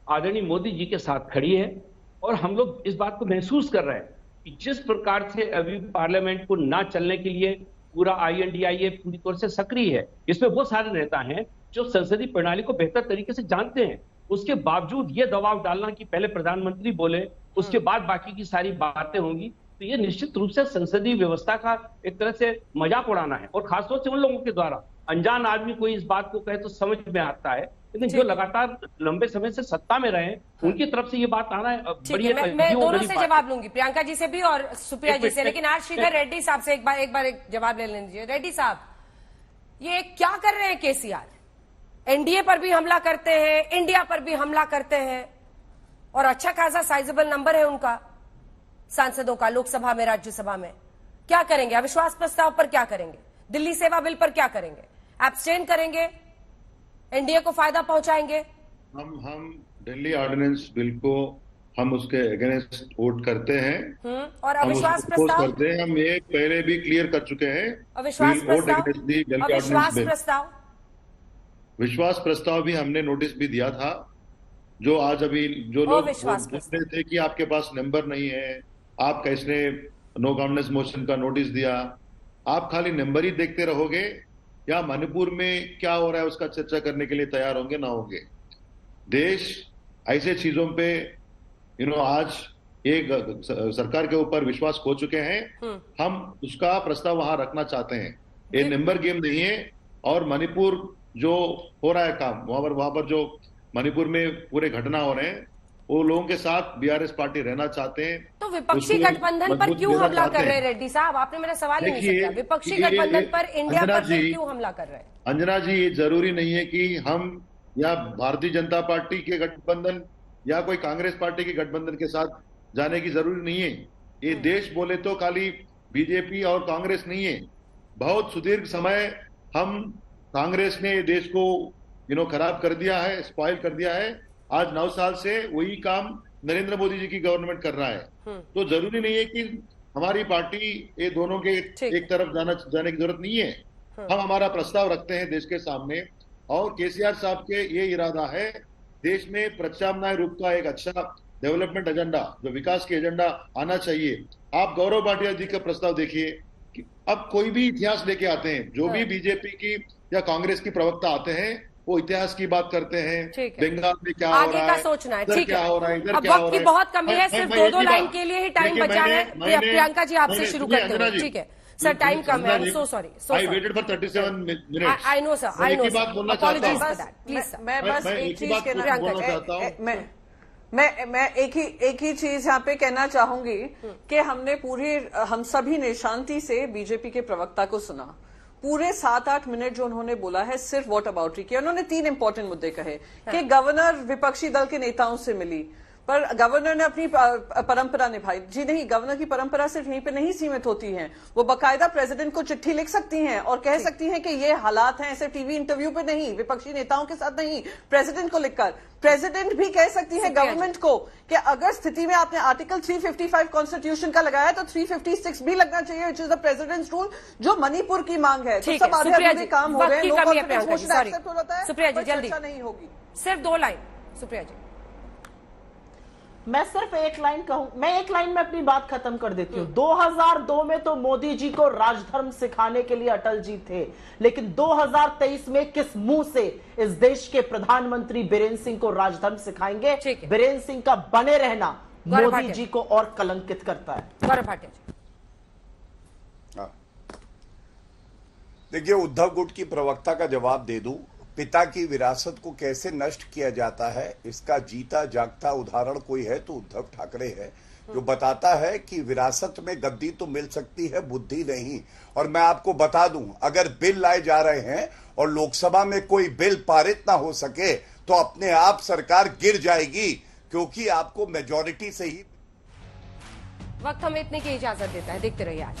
आदरणीय मोदी जी के साथ खड़ी है। और हम लोग इस बात को महसूस कर रहे हैं कि जिस प्रकार से अभी पार्लियामेंट को ना चलने के लिए पूरा INDIA पूरी तौर से सक्रिय है। इसमें वो सारे नेता हैं जो संसदीय प्रणाली को बेहतर तरीके से जानते हैं। उसके बावजूद ये दबाव डालना कि पहले प्रधानमंत्री बोले, उसके बाद बाकी की सारी बातें होंगी, तो ये निश्चित रूप से संसदीय व्यवस्था का एक तरह से मजाक उड़ाना है। और खासतौर से उन लोगों के द्वारा, अनजान आदमी कोई इस बात को कहे तो समझ में आता है, लेकिन जो लगातार लंबे समय से सत्ता में रहे उनकी तरफ से ये बात आना है बड़ी। मैं दोनों से जवाब लूंगी, प्रियंका जी से भी और सुप्रिया जी से, लेकिन आज श्रीधर रेड्डी साहब से एक बार जवाब ले लीजिए। रेड्डी साहब, ये क्या कर रहे हैं केसीआर? एनडीए पर भी हमला करते हैं, इंडिया पर भी हमला करते हैं, और अच्छा खासा साइजेबल नंबर है उनका सांसदों का लोकसभा में, राज्यसभा में। क्या करेंगे? अविश्वास प्रस्ताव पर क्या करेंगे? दिल्ली सेवा बिल पर क्या करेंगे? एब्सटेन करेंगे? एनडीए को फायदा पहुंचाएंगे? हम दिल्ली ऑर्डिनेंस बिल को हम उसके अगेंस्ट वोट करते हैं। और अविश्वास प्रस्ताव करते हैं, हम ये पहले भी क्लियर कर चुके हैं। अविश्वास प्रस्ताव विश्वास प्रस्ताव भी हमने नोटिस भी दिया था, जो आज अभी जो लोग विश्वास पूछ रहे थे कि आपके पास नंबर नहीं है, आप कैसे नो कॉन्फिडेंस मोशन का नोटिस दिया, आप खाली नंबर ही देखते रहोगे या मणिपुर में क्या हो रहा है उसका चर्चा करने के लिए तैयार होंगे ना होंगे? देश ऐसे चीजों पे आज एक सरकार के ऊपर विश्वास खो चुके हैं, हम उसका प्रस्ताव वहां रखना चाहते हैं। ये नंबर गेम नहीं है। और मणिपुर जो हो रहा है काम, वहां पर जो मणिपुर में पूरे घटना हो रहे हैं, वो लोगों के साथ बीआरएस पार्टी रहना चाहते हैं। तो विपक्षी गठबंधन पर क्यों हमला कर रहे हैं रेड्डी साहब? आपने मेरा सवाल ही नहीं समझा। विपक्षी गठबंधन पर इंडिया पर क्यों हमला कर रहे हैं? अंजना जी, ये जरूरी नहीं है कि हम या भारतीय जनता पार्टी के गठबंधन या कोई कांग्रेस पार्टी के गठबंधन के साथ जाने की जरूरी नहीं है। ये देश बोले तो खाली बीजेपी और कांग्रेस नहीं है। बहुत सुदीर्घ समय हम कांग्रेस ने देश को खराब कर दिया है, स्पॉइल कर दिया है। आज 9 साल से वही काम नरेंद्र मोदी जी की गवर्नमेंट कर रहा है। तो जरूरी नहीं है कि हमारी पार्टी ये दोनों के एक तरफ जाने की जरूरत नहीं है। हम हमारा प्रस्ताव रखते हैं देश के सामने, और केसीआर साहब के ये इरादा है देश में प्रत्याम्नाय रूप का एक अच्छा डेवलपमेंट एजेंडा, जो विकास के एजेंडा आना चाहिए। आप गौरव भाटिया जी का प्रस्ताव देखिए कि अब कोई भी इतिहास लेके आते हैं, जो भी बीजेपी की या कांग्रेस की प्रवक्ता आते हैं, वो इतिहास की बात करते हैं, बंगाल में क्या हो रहा है, सोचना है, इधर क्या हो रहा है, इधर अब क्या हो वक्त रहा है। की बहुत कमी है, सिर्फ 2 लाइन के लिए ही टाइम बचा है। प्रियंका जी आपसे शुरू करते हैं। ठीक है सर, टाइम कम है। So sorry, I waited for 37 minutes. I know sir, I know. बात बोलना चाहता हूँ प्लीज, मैं बस एक चीज कहना चाहता हूँ। मैं एक ही चीज यहाँ पे कहना चाहूंगी कि हम सभी ने शांति से बीजेपी के प्रवक्ता को सुना। पूरे 7-8 मिनट जो उन्होंने बोला है सिर्फ वॉट अबाउटरी किया। उन्होंने 3 इंपॉर्टेंट मुद्दे कहे कि गवर्नर विपक्षी दल के नेताओं से मिली, पर गवर्नर ने अपनी परंपरा निभाई। जी नहीं, गवर्नर की परंपरा सिर्फ यहीं पे नहीं सीमित होती है, वो बाकायदा प्रेसिडेंट को चिट्ठी लिख सकती हैं और कह सकती हैं कि ये हालात हैं, ऐसे टीवी इंटरव्यू पे नहीं, विपक्षी नेताओं के साथ नहीं, प्रेसिडेंट को लिखकर। प्रेसिडेंट भी कह सकती है गवर्नमेंट को कि अगर स्थिति में आपने आर्टिकल 355 कॉन्स्टिट्यूशन का लगाया तो 356 भी लगना चाहिए, which is the presidents rule, जो मणिपुर की मांग है। तो सब आधे काम हो रहे हैं। सुप्रिया जी जल्दी नहीं होगी। सिर्फ 2 लाइन सुप्रिया जी। मैं सिर्फ एक लाइन कहूं, मैं एक लाइन में अपनी बात खत्म कर देती हूं। 2002 में तो मोदी जी को राजधर्म सिखाने के लिए अटल जी थे, लेकिन 2023 में किस मुंह से इस देश के प्रधानमंत्री बीरेन्द्र सिंह को राजधर्म सिखाएंगे? बीरेन्द्र सिंह का बने रहना मोदी जी को और कलंकित करता है। गौरव भाटिया जी। देखिए, उद्धव गुट की प्रवक्ता का जवाब दे दूं। पिता की विरासत को कैसे नष्ट किया जाता है, इसका जीता जागता उदाहरण कोई है तो उद्धव ठाकरे है, जो बताता है कि विरासत में गद्दी तो मिल सकती है, बुद्धि नहीं। और मैं आपको बता दूं, अगर बिल लाए जा रहे हैं और लोकसभा में कोई बिल पारित ना हो सके तो अपने आप सरकार गिर जाएगी, क्योंकि आपको मेजॉरिटी से ही। वक्त हमें इतने की इजाजत देता है। देखते रहिए आज।